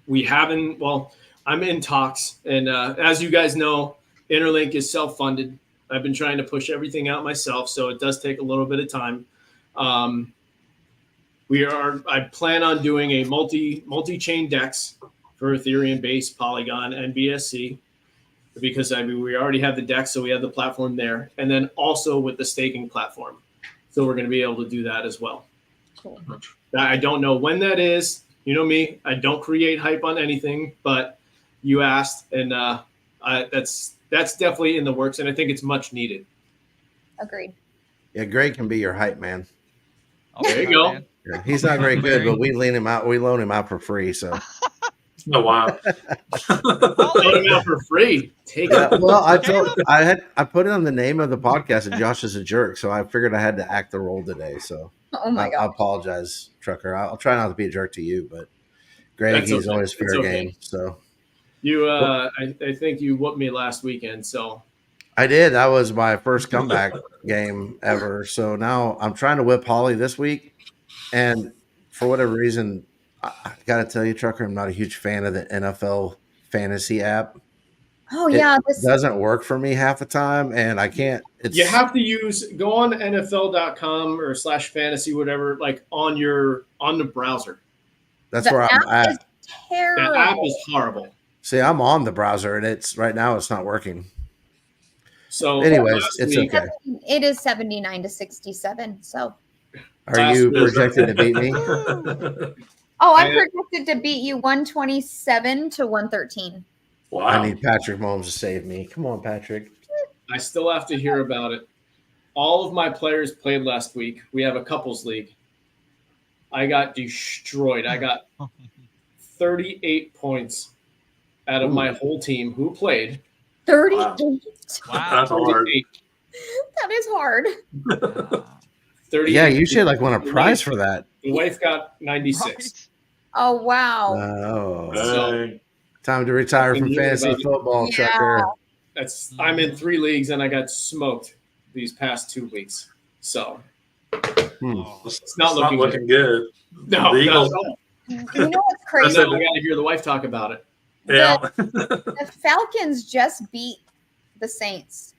We haven't. Well, I'm in talks, and as you guys know, Interlink is self-funded. I've been trying to push everything out myself, so it does take a little bit of time. I plan on doing a multi-chain DEX for Ethereum based Polygon and BSC, because we already have the DEX, so we have the platform there, and then also with the staking platform. So we're going to be able to do that as well. Cool. I don't know when that is. You know me, I don't create hype on anything, but you asked, and that's definitely in the works, and I think it's much needed. Agreed. Yeah, Greg can be your hype man. There you go. Man. Yeah, he's not very good, but we loan him out for free. So Oh, wow. Load him out for free. Take it. well, I put it on the name of the podcast, and Josh is a jerk, so I figured I had to act the role today. So Oh my I god. apologize, Trucker. I'll try not to be a jerk to you, but Greg, That's he's okay. always fair It's okay. game. So You, I think you whooped me last weekend. So I did. That was my first comeback game ever. So now I'm trying to whip Holly this week, and for whatever reason, I got to tell you, Trucker, I'm not a huge fan of the NFL fantasy app. Oh yeah. It doesn't work for me half the time, and I can't. you have to go on NFL.com or /fantasy, whatever, like on the browser. That's the where I'm app is at. terrible. That app is horrible. See, I'm on the browser, and it's right now. It's not working. So Anyways, last it's week- okay. It is 79 to 67. So Are you Last- projected to beat me? I'm I- projected to beat you 127 to 113. Wow. I need Patrick Mahomes to save me. Come on, Patrick. I still have to hear about it. All of my players played last week. We have a couples league. I got destroyed. I got 38 points out of Ooh. my whole team who played. 38. Wow. Wow. That's hard. 38. That is hard. 38. Yeah, you should win a prize for that. The wife got 96. Right? Oh wow. Oh, Dang. time to retire I from knew fantasy about it. football, Yeah. Trucker. I'm in 3 leagues and I got smoked these past 2 weeks. So It's not looking good. no, The Eagles- no. You know what's I crazy? got to hear the wife talk about it. Yeah. The Falcons just beat the Saints.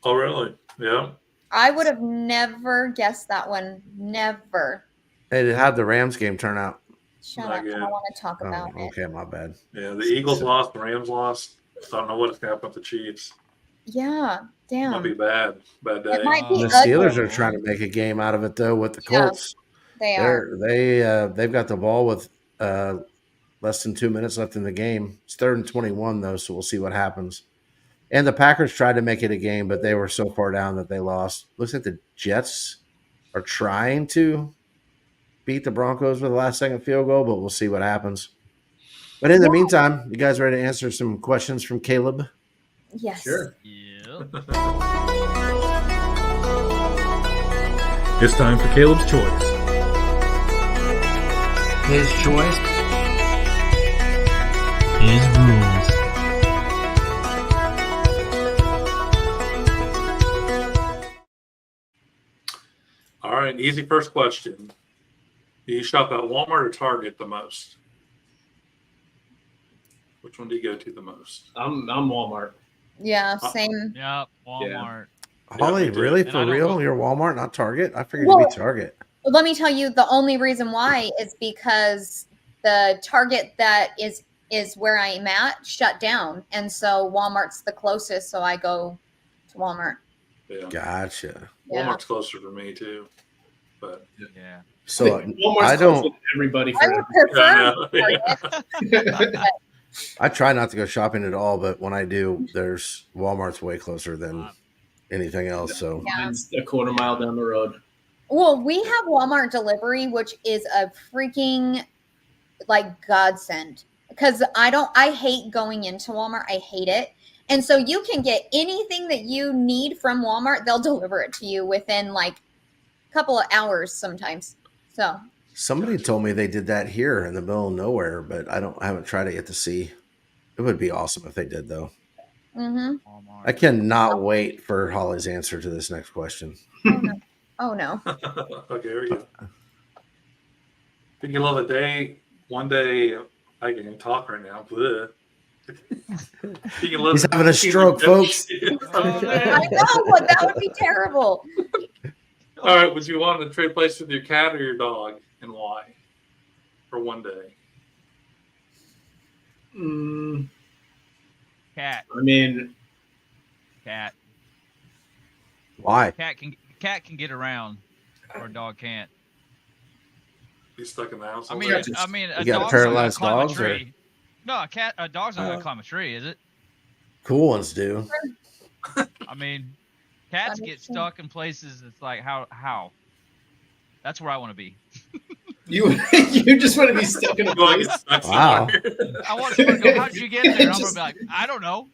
Oh, really? Yeah. I would have never guessed that one. Never. Hey, how'd the Rams game turn out? Shut Not up. I good. don't want to talk Oh, about it. okay, my bad. Yeah. The Eagles lost. The Rams lost. I don't know what has happened with the Chiefs. Yeah. Might be Damn. bad. Bad day. It might be The ugly. Steelers are trying to make a game out of it though with the Yeah. Colts. They are. They've got the ball with less than 2 minutes left in the game. It's 3rd and 21 though, so we'll see what happens. And the Packers tried to make it a game, but they were so far down that they lost. Looks like the Jets are trying to beat the Broncos with a last-second field goal, but we'll see what happens. But in the meantime, you guys ready to answer some questions from Caleb? Yes. Sure. Yeah. It's time for Caleb's Choice. His choice. His rules. All right. Easy first question. Do you shop at Walmart or Target the most? Which one do you go to the most? I'm Walmart. Yeah. Same. Yep. Walmart. Holly, me too. really? And For I don't real? go- You're Walmart, not Target? I figured Well- it'd be Target. Let me tell you, the only reason why is because the Target that is where I'm at shut down, and so Walmart's the closest, so I go to Walmart. Yeah. Gotcha. Yeah. Walmart's closer for me too. But Yeah. So Walmart's I closer don't. than everybody I for would I prefer know. Target. I try not to go shopping at all, but when I do, there's Walmart's way closer than anything else. So Yeah. Mine's a quarter mile down the road. Well, we have Walmart delivery, which is a freaking like godsend, because I hate going into Walmart. I hate it. And so you can get anything that you need from Walmart. They'll deliver it to you within like a couple of hours sometimes. So somebody told me they did that here in the middle of nowhere, but I haven't tried it yet to see. It would be awesome if they did though. Mm-hmm. Walmart. I cannot wait for Holly's answer to this next question. Oh no. Oh no. Okay, here we go. Think you love a day, one day, I can't even talk right now. Bleh. Think you love He's the having a cookie stroke, folks. redemption. Oh, man. I know, but that would be terrible. All right, would you want to trade place with your cat or your dog, and why? For one day. Cat. I mean, Cat. Why? Cat can get around, or a dog can't. Be stuck in the house. I all mean, day? a You got dog's paralyzed not gonna climb dogs, a or- tree. No, a dog's not gonna climb a tree, is it? Cool ones do. I mean, cats That get is true. stuck in places. It's like how? That's where I want to be. you just want to be stuck in a You want to place. get stuck Wow. somewhere. I want someone to go, "How'd you get there?" And I'm gonna be like, "I don't know,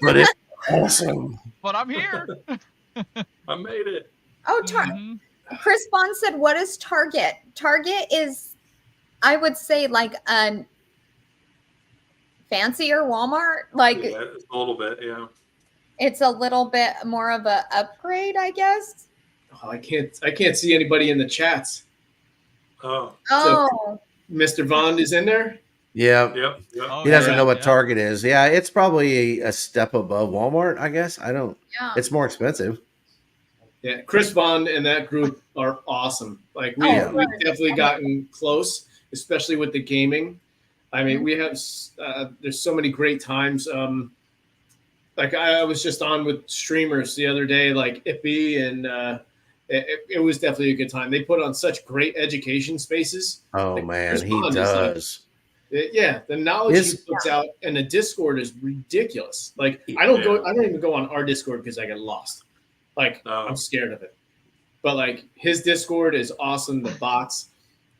But it's awesome. but I'm here." I made it. Oh, Mhm. Chris Bond said, "What is Target?" Target is, I would say, like a fancier Walmart. Like Yeah, it's a little bit, yeah. it's a little bit more of a upgrade, I guess. Oh, I can't see anybody in the chats. Oh, Oh, Mr. Vaughn is in there. Yeah. yep. Oh, He doesn't yeah, know what yeah. Target is. Yeah, it's probably a step above Walmart, I guess. I don't. yeah. It's more expensive. Yeah, Chris Vaughn and that group are awesome. Like we've Oh, definitely gotten close, especially with the gaming. I mean, we have there's so many great times. Like I was just on with streamers the other day, like Ippy, and it was definitely a good time. They put on such great education spaces. Oh Like, man, Chris he Bond is like- does. Yeah, the knowledge His- he puts out in the Discord is ridiculous. Like I don't even go on our Discord because I get lost. Like Oh. I'm scared of it. But like his Discord is awesome. The bots.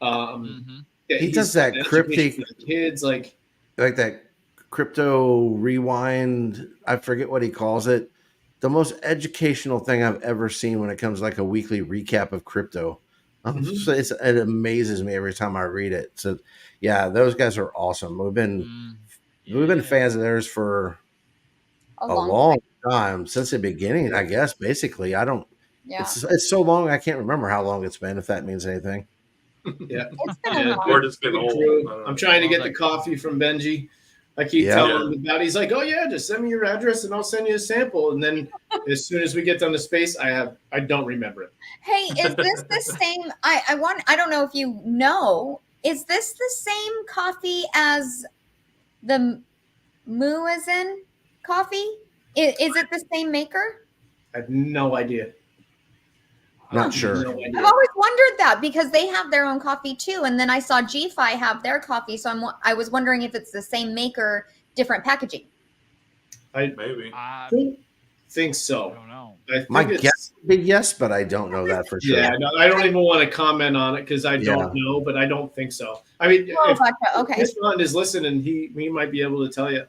Mhm. Yeah, He he's does that an cryptic- education for the kids. Like Like that crypto rewind. I forget what he calls it. The most educational thing I've ever seen when it comes to like a weekly recap of crypto. Mhm. It amazes me every time I read it. So yeah, those guys are awesome. We've been Yeah. fans of theirs for A a long long time, since the beginning, I guess. Basically, I don't. yeah. It's so long I can't remember how long it's been. If that means anything. yeah, It's been a Yeah, long. Or just been good old. crew. I don't know. I'm trying to get Well, the coffee from Benji. I keep Yeah. telling him about it. He's like, "Oh yeah, just send me your address and I'll send you a sample." And then as soon as we get down to space, I don't remember it. Hey, is this the same? I don't know if you know. Is this the same coffee as the Muezzin coffee? Is it the same maker? I have no idea. Not sure. No idea. I've always wondered that because they have their own coffee too, and then I saw GFi have their coffee, so I was wondering if it's the same maker, different packaging. Maybe. I Think so. don't know. I think My it's- guess would be yes, but I don't know that for sure. Yeah, no, I don't even want to comment on it because I Yeah. don't know, but I don't think so. I mean, Oh, if gotcha. Okay. Chris Bond is listening, he might be able to tell you.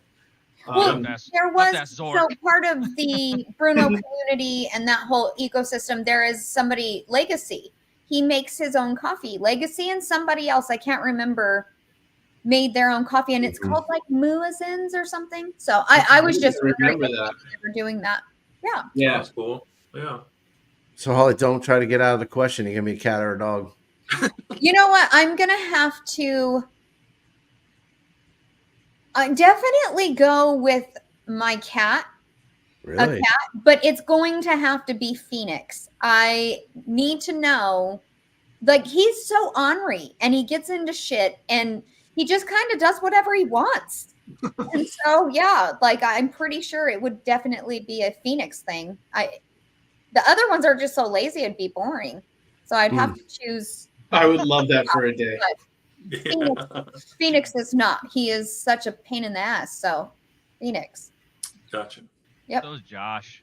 Well, That's- There was that's so Zork. part of the Bruno community and that whole ecosystem. There is somebody, Legacy. He makes his own coffee. Legacy and somebody else, I can't remember, made their own coffee, and it's Mhm. called like Muezzins or something. So I was just wondering remember if that. they were doing that. Yeah. Yeah, That's cool. Yeah. So Holly, don't try to get out of the question. You gonna be a cat or a dog? You know what? I'm gonna have to definitely go with my cat. Really? A cat, but it's going to have to be Phoenix. I need to know, like, he's so ornery and he gets into shit and he just kind of does whatever he wants. And so, yeah, like, I'm pretty sure it would definitely be a Phoenix thing. The other ones are just so lazy, it'd be boring. So I'd have to choose. I would love that for a day. Yeah. Phoenix is not. He is such a pain in the ass. So, Phoenix. Gotcha. Yep. So's Josh.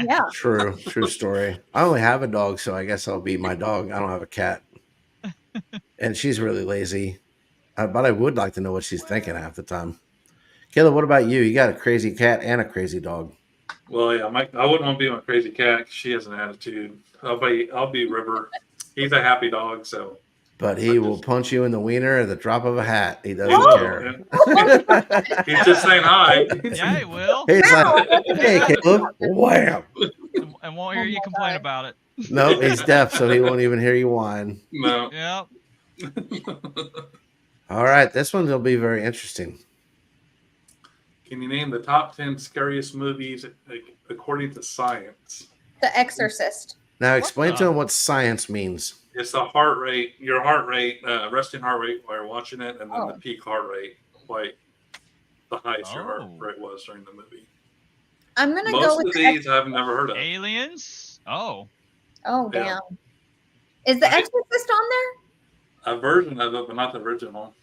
Yeah. True story. I only have a dog, so I guess I'll be my dog. I don't have a cat, and she's really lazy. But I would like to know what she's thinking half the time. Kayla, what about you? You got a crazy cat and a crazy dog. Well, yeah, I wouldn't want to be my crazy cat 'cause she has an attitude. I'll be River. He's a happy dog, so But he will punch you in the wiener at the drop of a hat. He doesn't will, care. He's just saying hi. Yeah, he will. He's Wow, like, that's a hey, good Caleb. Wham. And won't hear you complain about it. Nope, he's deaf, so he won't even hear you whine. No. Yep. All right, this one will be very interesting. Can you name the top 10 scariest movies according to science? The Exorcist. Now, explain the- to him what science means. It's the heart rate, your heart rate, resting heart rate while you're watching it, and then the Oh. peak heart rate, like the highest your heart Oh. rate was during the movie. I'm gonna go Most with of the these I've never heard of. Aliens. Oh. Oh Yeah. damn! Is the Exorcist on there? A version of it, but not the original.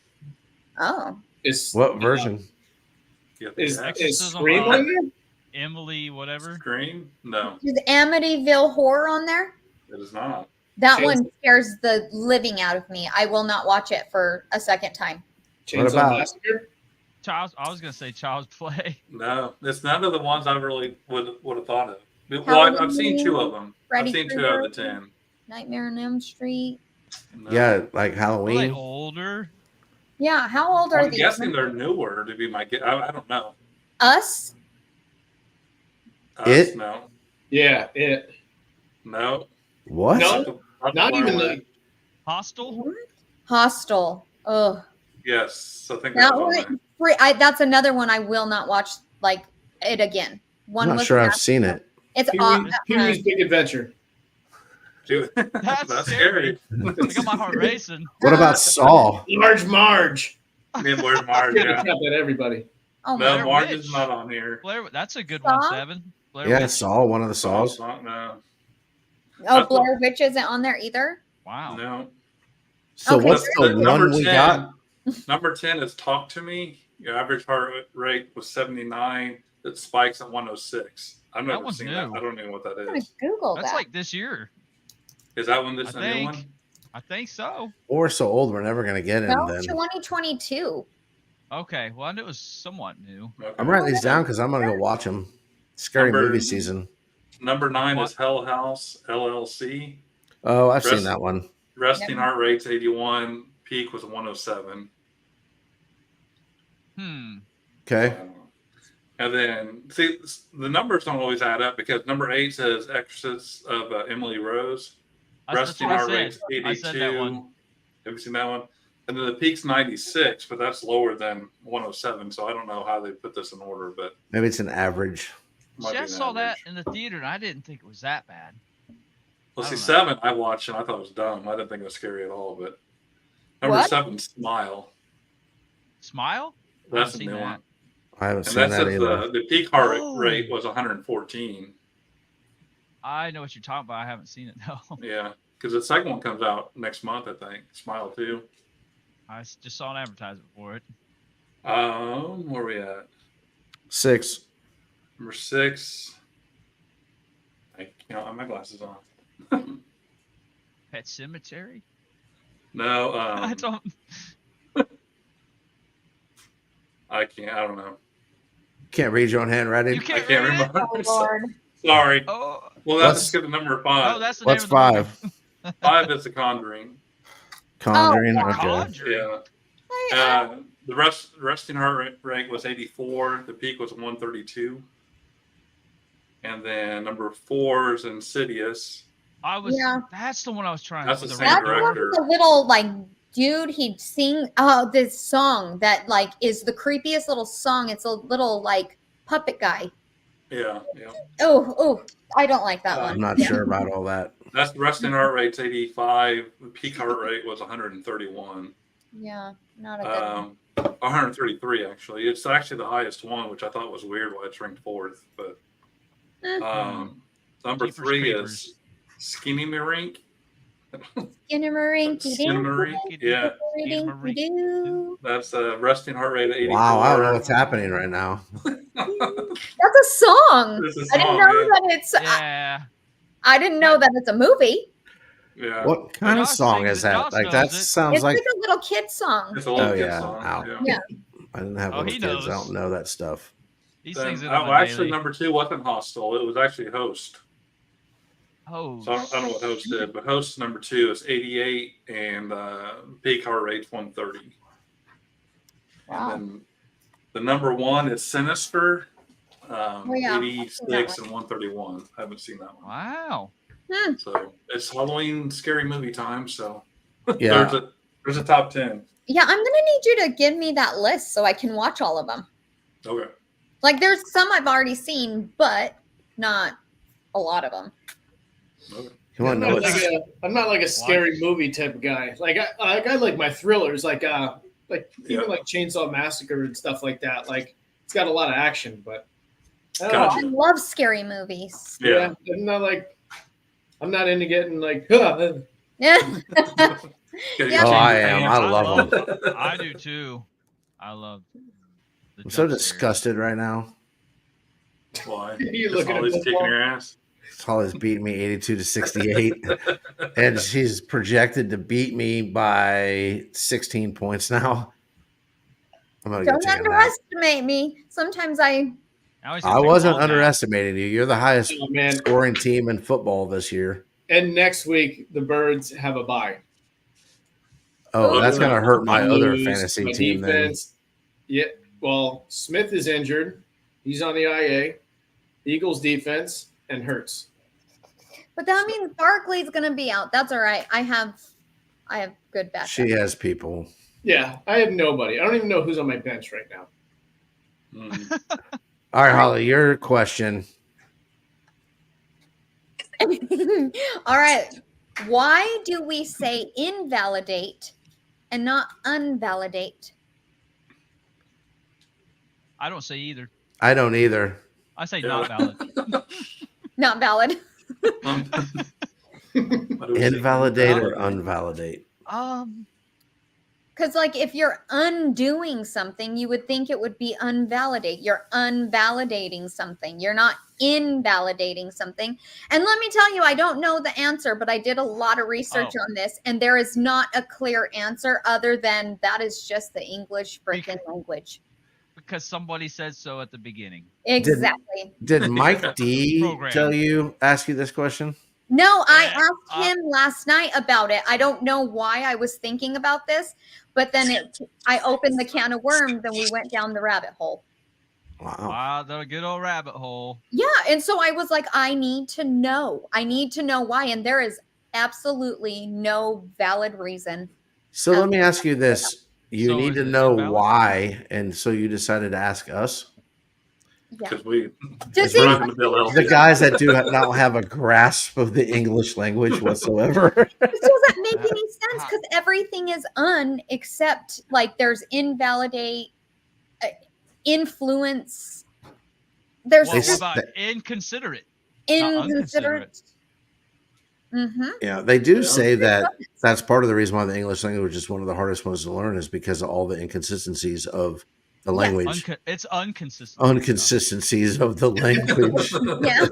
Oh, Is What version? You have to is, guess. is Exorcism Scream of- on there? Emily, whatever. Scream? No, is Amityville Horror on there? it is not. That Chains- one scares the living out of me. I will not watch it for a second time. Chainsaw about- Massacre? I was gonna say Child's Play. No, it's none of the ones I really would have thought of. Well, I've seen two of them. Freddy I've seen two Krueger. out of the 10. Nightmare on Elm Street. No. Yeah, like Are they Halloween. older? Yeah, how old are I'm these? guessing they're newer to be my guess. I don't know. Us? It? No. Yeah, it. No. What? No. Not even the. Hostel. Hostel. Ugh. Yes, I think That that was on one. That's another one I will not watch like it again. One I'm not was sure I've last- seen it. It's Pee-wee's Big Adventure. there. Dude, That's scary. I got my heart racing. What about Saw? Large Marge. Me and Where's Marge? Should Yeah. have kept at everybody. Oh No, my! Marge Witch. is not on here. Blair, that's a good Saw? one. 7. Blair Yeah, Witch. Saw, one of the Saws. No. Oh, Blair Witch isn't on there either. Wow. No. So Okay. what's the one we got? Number 10 is Talk to Me. Your average heart rate was 79. It spikes at 106. I've That never one's seen new. that. I don't know what that I'm gonna is. Google That's that. like this year. Is that one that's I a new think. one? I think so. We're so old, we're never gonna get in. no, Then 2022. Okay. Well, I knew it was somewhat new. Okay. I'm writing these down because I'm gonna go watch them. Scary Number- movie season. Number 9 What? is Hell House LLC. Oh, I've seen Rest- that one. Resting Never- heart rate's 81. Peak was 107. Okay. And then, see, the numbers don't always add up because number 8 says Exorcist of Emily Rose. That's Resting what I heart said. rate's 82. I said that one. Have you seen that one? And then the peak's 96, but that's lower than 107. So I don't know how they put this in order, but Maybe it's an average. might See, be I an saw that average. in the theater, and I didn't think it was that bad. Well, I see, don't know. 7 I watched and I thought it was dumb. I didn't think it was scary at all. But number What? 7, Smile. Smile? I That's haven't a seen new that. one. I haven't And seen that that says either. the peak heart Oh. rate was 114. I know what you're talking about. I haven't seen it though. Yeah, because the second one comes out next month, I think. Smile 2. I just saw an advertisement for it. Where are we at? 6. Number 6. I can't have my glasses on. Pet Cemetery? No, I don't. I can't. I don't know. Can't read your own handwriting. You I can't, can't read it? remember. Oh Lord. Sorry. Oh, Well, that's What's- good to number 5. oh, that's the What's name of the 5? movie. 5 is The Conjuring. Conjuring. Oh, Okay. Conjuring. Yeah. The resting heart rate was 84. The peak was 132. And then number 4 is Insidious. I was. Yeah. That's the one I was trying. That's with the the same red That's door. director. the little like dude. He'd sing this song that like is the creepiest little song. It's a little like puppet guy. Yeah. Oh, I don't like that I'm one. not sure about all that. That's the resting heart rate's 85. The peak heart rate was 131. Yeah, not a good one. 133 actually. It's actually the highest one, which I thought was weird why it's ranked 4th. But number Jeepers 3 creepers. is Skinny Marink. Skinnamarink, Yeah. doo. That's a resting heart rate of 84. Wow, I don't know what's happening right now. That's a song. It's a I didn't song, know yeah. that it's. Yeah. I didn't know that it's a movie. Yeah. What kind of Josh song sings is it. that? Josh Like knows that it. sounds It's like like a little kid song. It's a little Oh, kid yeah. song. Ow. Yeah. I didn't have Oh, little he kids. I knows. don't know that stuff. He Then, sings it on the actually, daily. number 2 wasn't Hostel. It was actually Host. Host. So I don't know what host did, but host number 2 is 88, and peak heart rate's 130. Wow. And then the number 1 is Sinister, yeah, I've seen that 86 and 131. I haven't seen that one. Wow. So it's Halloween scary movie time. So Yeah. there's a top 10. Yeah, I'm gonna need you to give me that list so I can watch all of them. Okay. Like, there's some I've already seen, but not a lot of them. Okay. You want to know what's I'm not like a scary movie type of guy. Like I like my thrillers, like even like Chainsaw Massacre and stuff like that. Like it's got a lot of action, but I don't Gotcha. I love scary movies. Yeah. I'm not into getting like. Yeah. Yeah. Oh, I am. I love them. I do too. I love. I'm so disgusted right now. Why? You're Just looking at always kicking football. your ass. Holly's beating me 82-68, and she's projected to beat me by 16 points now. I'm gonna go Don't take a nap. underestimate me. Sometimes I I wasn't underestimating you. You're the highest Oh, man. scoring team in football this year. And next week the Birds have a bye. Oh, that's gonna hurt my other Lose fantasy my team then. defense. Yeah. Well, Smith is injured. He's on the IA. Eagles defense and Hurts. but that means Barkley's gonna be out. That's all right. I have good backup. She has people. Yeah, I have nobody. I don't even know who's on my bench right now. Mm. All right, Holly, your question. All right. Why do we say invalidate and not unvalidate? I don't say either. I don't either. I say Yeah. not valid. Not valid. Invalidate or unvalidate? Because, like, if you're undoing something, you would think it would be unvalidate. You're unvalidating something. You're not invalidating something. And let me tell you, I don't know the answer, but I did a lot of research on this, and there is not a clear answer other than that is just the English freaking language. Because somebody said so at the beginning. Exactly. Did Mike D Program. ask you this question? No, I Yeah, asked him last night about it. I don't know why I was thinking about this, but then I opened the can of worms and we went down the rabbit hole. Wow. Wow, the good old rabbit hole. Yeah, and so I was like, I need to know. I need to know why, and there is absolutely no valid reason. So let me ask you this. You So need is to it know invalid? why, and so you decided to ask us. Yeah. Because we're Does not it, going to be able to The help guys that do not have a grasp of the English language whatsoever. it doesn't make any sense because everything is except like there's invalidate, influence. There's What They- about inconsiderate? inconsiderate. Mm-hmm. Yeah, they do Yeah. say that that's part of the reason why the English language is one of the hardest ones to learn is because of all the inconsistencies of the Yes. language. It's inconsistent. Inconsistencies of the language. Yeah.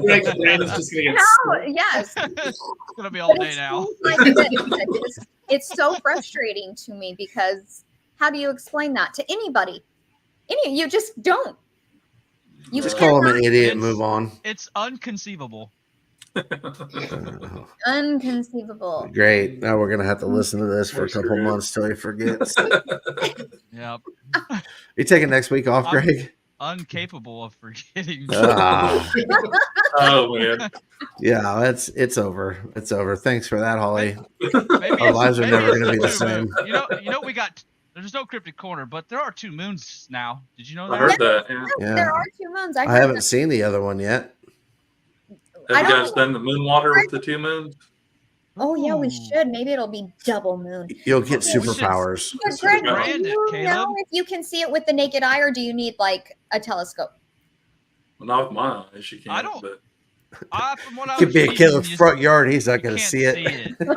Greg's brain is just gonna get How? Yes. It's gonna be all But day it now. seems like that it's so frustrating to me because how do you explain that to anybody? You just don't. You Just call him an idiot and It's- move on. It's unconceivable. Unconceivable. Great. Now we're gonna have to listen to this for a couple Sure. months till he forgets. Yep. You taking next week off, I'm- Greg? Incapable of forgetting. Ah, Oh man. yeah, it's over. It's over. Thanks for that, Holly. Maybe Our lives are maybe never it's gonna be the two same. moons. You know, we got. There's no cryptic corner, but there are 2 moons now. Did you know I that? heard that. Yeah. Yeah. There are 2 moons. I haven't seen the other one yet. I Have you don't guys done the moon water with the 2 moons? Oh yeah, we Ooh. should. Maybe it'll be double moon. You'll get Yeah, we should- superpowers. But Greg, do Brand it, you Caleb. know if you can see it with the naked eye, or do you need like a telescope? Well, not with my eyes. You can't. I don't- But From what I Could was be a reading, kid in the you front yard. He's not you going to can't see it. with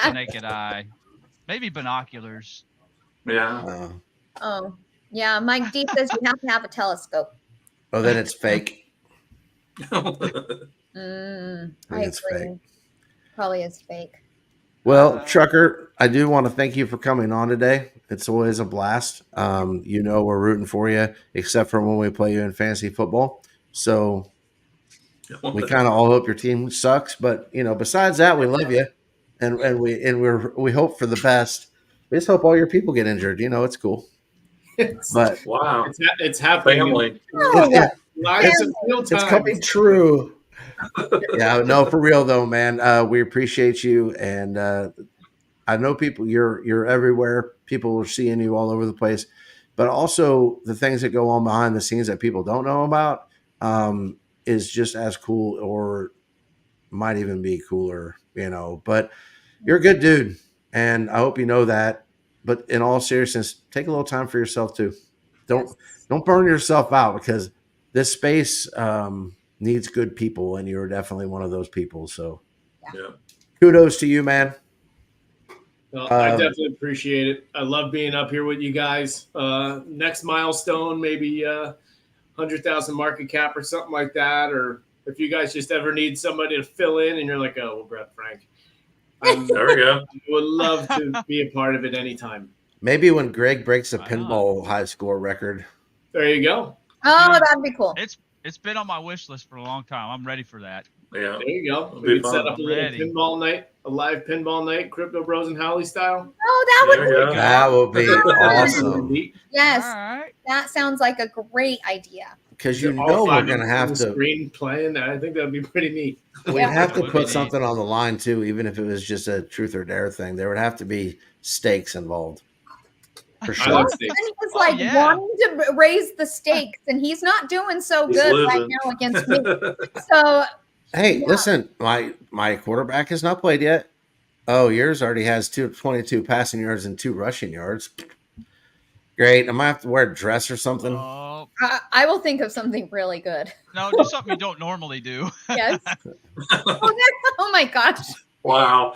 the naked eye. Maybe binoculars. yeah. Oh yeah, Mike D says you have to have a telescope. Oh, then it's fake. I think it's agree. fake. Probably is fake. Well, Trucker, I do want to thank you for coming on today. It's always a blast. You know we're rooting for you, except for when we play you in fantasy football. So We kind of all hope your team sucks, but you know, besides that, we love you, and we hope for the best. We just hope all your people get injured. You know, it's cool, It's, but Wow. it's happening. Family. Oh, Lives in real time. it's coming true. Yeah, no, for real though, man. We appreciate you, and I know people. You're everywhere. People are seeing you all over the place, but also the things that go on behind the scenes that people don't know about is just as cool, or might even be cooler. You know, but you're a good dude, and I hope you know that. But in all seriousness, take a little time for yourself too. Don't burn yourself out, because this space needs good people, and you're definitely one of those people. So, Yeah. kudos to you, man. Well, I definitely appreciate it. I love being up here with you guys. Next milestone, maybe 100,000 market cap or something like that. Or if you guys just ever need somebody to fill in and you're like, oh, well, Brett Frank. There we go. I would love to be a part of it anytime. Maybe when Greg breaks a Why pinball high score record. There you go. Oh, that'd be cool. It's been on my wish list for a long time. I'm ready for that. Yeah. There you go. It'll We be could set fun. up a little Ready. pinball night, a live pinball night, Crypto Bros and Holly style. Oh, that would There you be go. That would be awesome. yes. All right. That sounds like a great idea. Because you All know we're five going to of them on have the to. screen playing. I think that'd be pretty neat. We'd Yeah. have to That would be put neat. something on the line too, even if it was just a truth or dare thing. There would have to be stakes involved, for I sure. like And steaks. he's Oh, like yeah. wanting to raise the stakes, and he's not doing so He's good right losing. now against me. So Hey, Yeah. listen, my quarterback has not played yet. Oh, yours already has 22 passing yards and 2 rushing yards. Great. I might have to wear a dress or something. Oh, I will think of something really good. no, do something you don't normally do. Yes. Oh my gosh. Wow.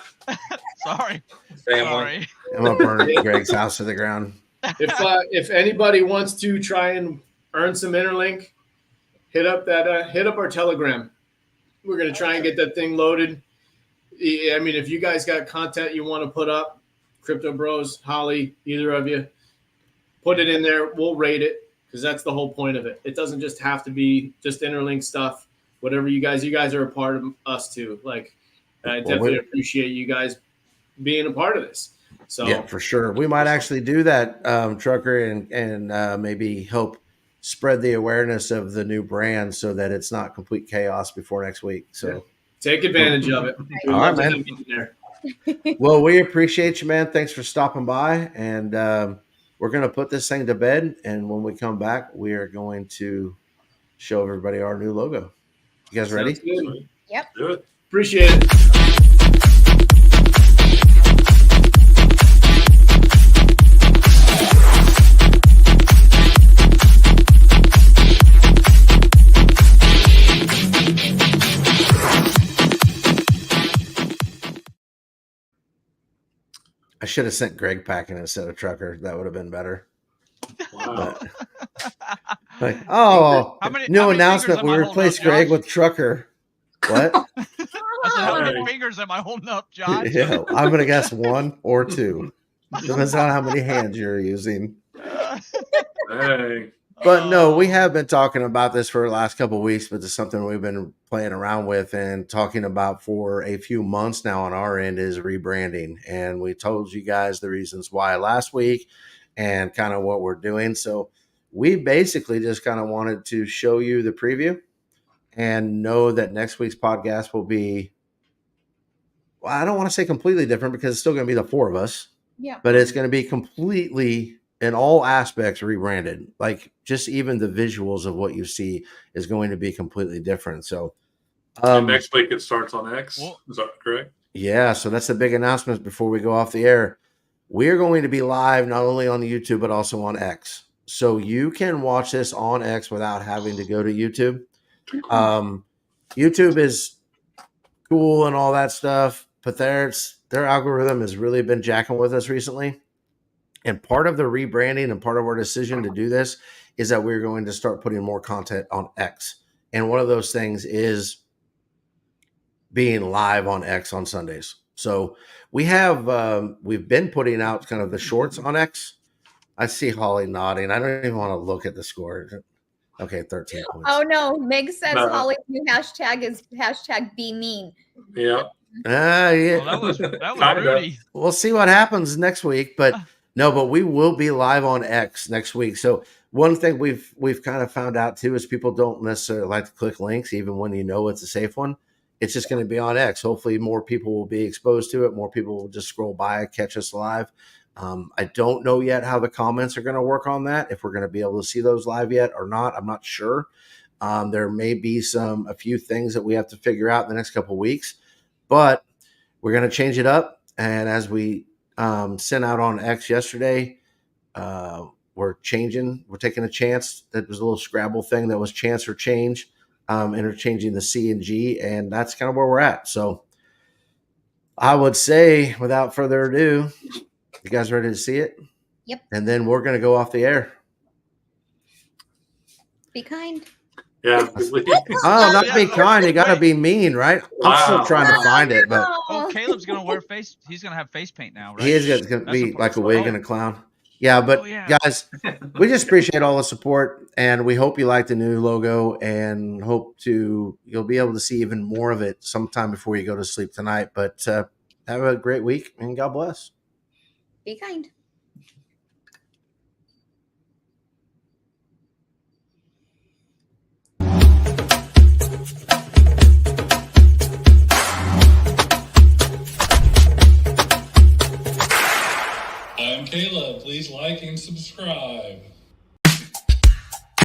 Sorry. Family. Sorry. I'm gonna burn Greg's house to the ground. If anybody wants to try and earn some Interlink, hit up our Telegram. We're gonna try and get that thing loaded. I mean, if you guys got content you want to put up, Crypto Bros, Holly, either of you, put it in there. We'll rate it, because that's the whole point of it. It doesn't just have to be just Interlink stuff. Whatever you guys are a part of us too. Like, I definitely appreciate you guys being a part of this. So Yeah, for sure. We might actually do that, Trucker, and maybe help spread the awareness of the new brand so that it's not complete chaos before next week. So, take advantage of it. We'd All love right, to man. have you in there. well, we appreciate you, man. Thanks for stopping by, and we're gonna put this thing to bed. And when we come back, we are going to show everybody our new logo. You guys ready? Sounds good. Yep. Do it. Appreciate it. I should have sent Greg packing instead of Trucker. That would have been better. Wow. Like, oh, How many- new how many announcement. fingers We am I replaced holding up, Greg Josh? with Trucker. What? I said, how many Alright. fingers am I holding up, Josh? Yeah, I'm gonna guess 1 or 2. Depends on how many hands you're using. Hey. But no, we Oh. have been talking about this for the last couple of weeks, but it's something we've been playing around with and talking about for a few months now on our end is rebranding. And we told you guys the reasons why last week and kind of what we're doing. So we basically just kind of wanted to show you the preview and know that next week's podcast will be, well, I don't want to say completely different because it's still going to be the 4 of us, Yeah. but it's going to be completely in all aspects rebranded. Like just even the visuals of what you see is going to be completely different. So And next week it starts on X. Well- Is that correct? yeah, so that's the big announcement before we go off the air. We're going to be live not only on YouTube but also on X. So you can watch this on X without having to go to YouTube. YouTube is cool and all that stuff, but their algorithm has really been jacking with us recently. And part of the rebranding and part of our decision to do this is that we're going to start putting more content on X. And one of those things is being live on X on Sundays. So we have, we've been putting out kind of the shorts on X. I see Holly nodding. I don't even want to look at the score. Okay, 13 points. Oh no, Meg says No. Holly's new hashtag is hashtag be mean. Yeah. Yeah. Oh, that was Kinda. Rudy. We'll see what happens next week, but but we will be live on X next week. So one thing we've kind of found out too is people don't necessarily like to click links, even when you know it's a safe one. It's just going to be on X. Hopefully, more people will be exposed to it. More people will just scroll by, catch us live. I don't know yet how the comments are going to work on that. If we're going to be able to see those live yet or not, I'm not sure. There may be a few things that we have to figure out in the next couple of weeks, but we're going to change it up. And as we sent out on X yesterday, we're changing. We're taking a chance. That was a little Scrabble thing that was chance or change, interchanging the C and G, and that's kind of where we're at. So I would say, without further ado, you guys ready to see it? Yep. And then we're going to go off the air. Be kind. Yeah. Oh, not be kind. You got to be mean, right? I'm still Wow. trying to find it, but Oh, Caleb's gonna wear face. He's gonna have face paint now, right? he is going to That's be the like a part. wig and a clown. Yeah, but Oh, yeah. guys, we just appreciate all the support, and we hope you like the new logo, and you'll be able to see even more of it sometime before you go to sleep tonight. But have a great week, and God bless. Be kind. I'm Caleb. Please like and subscribe.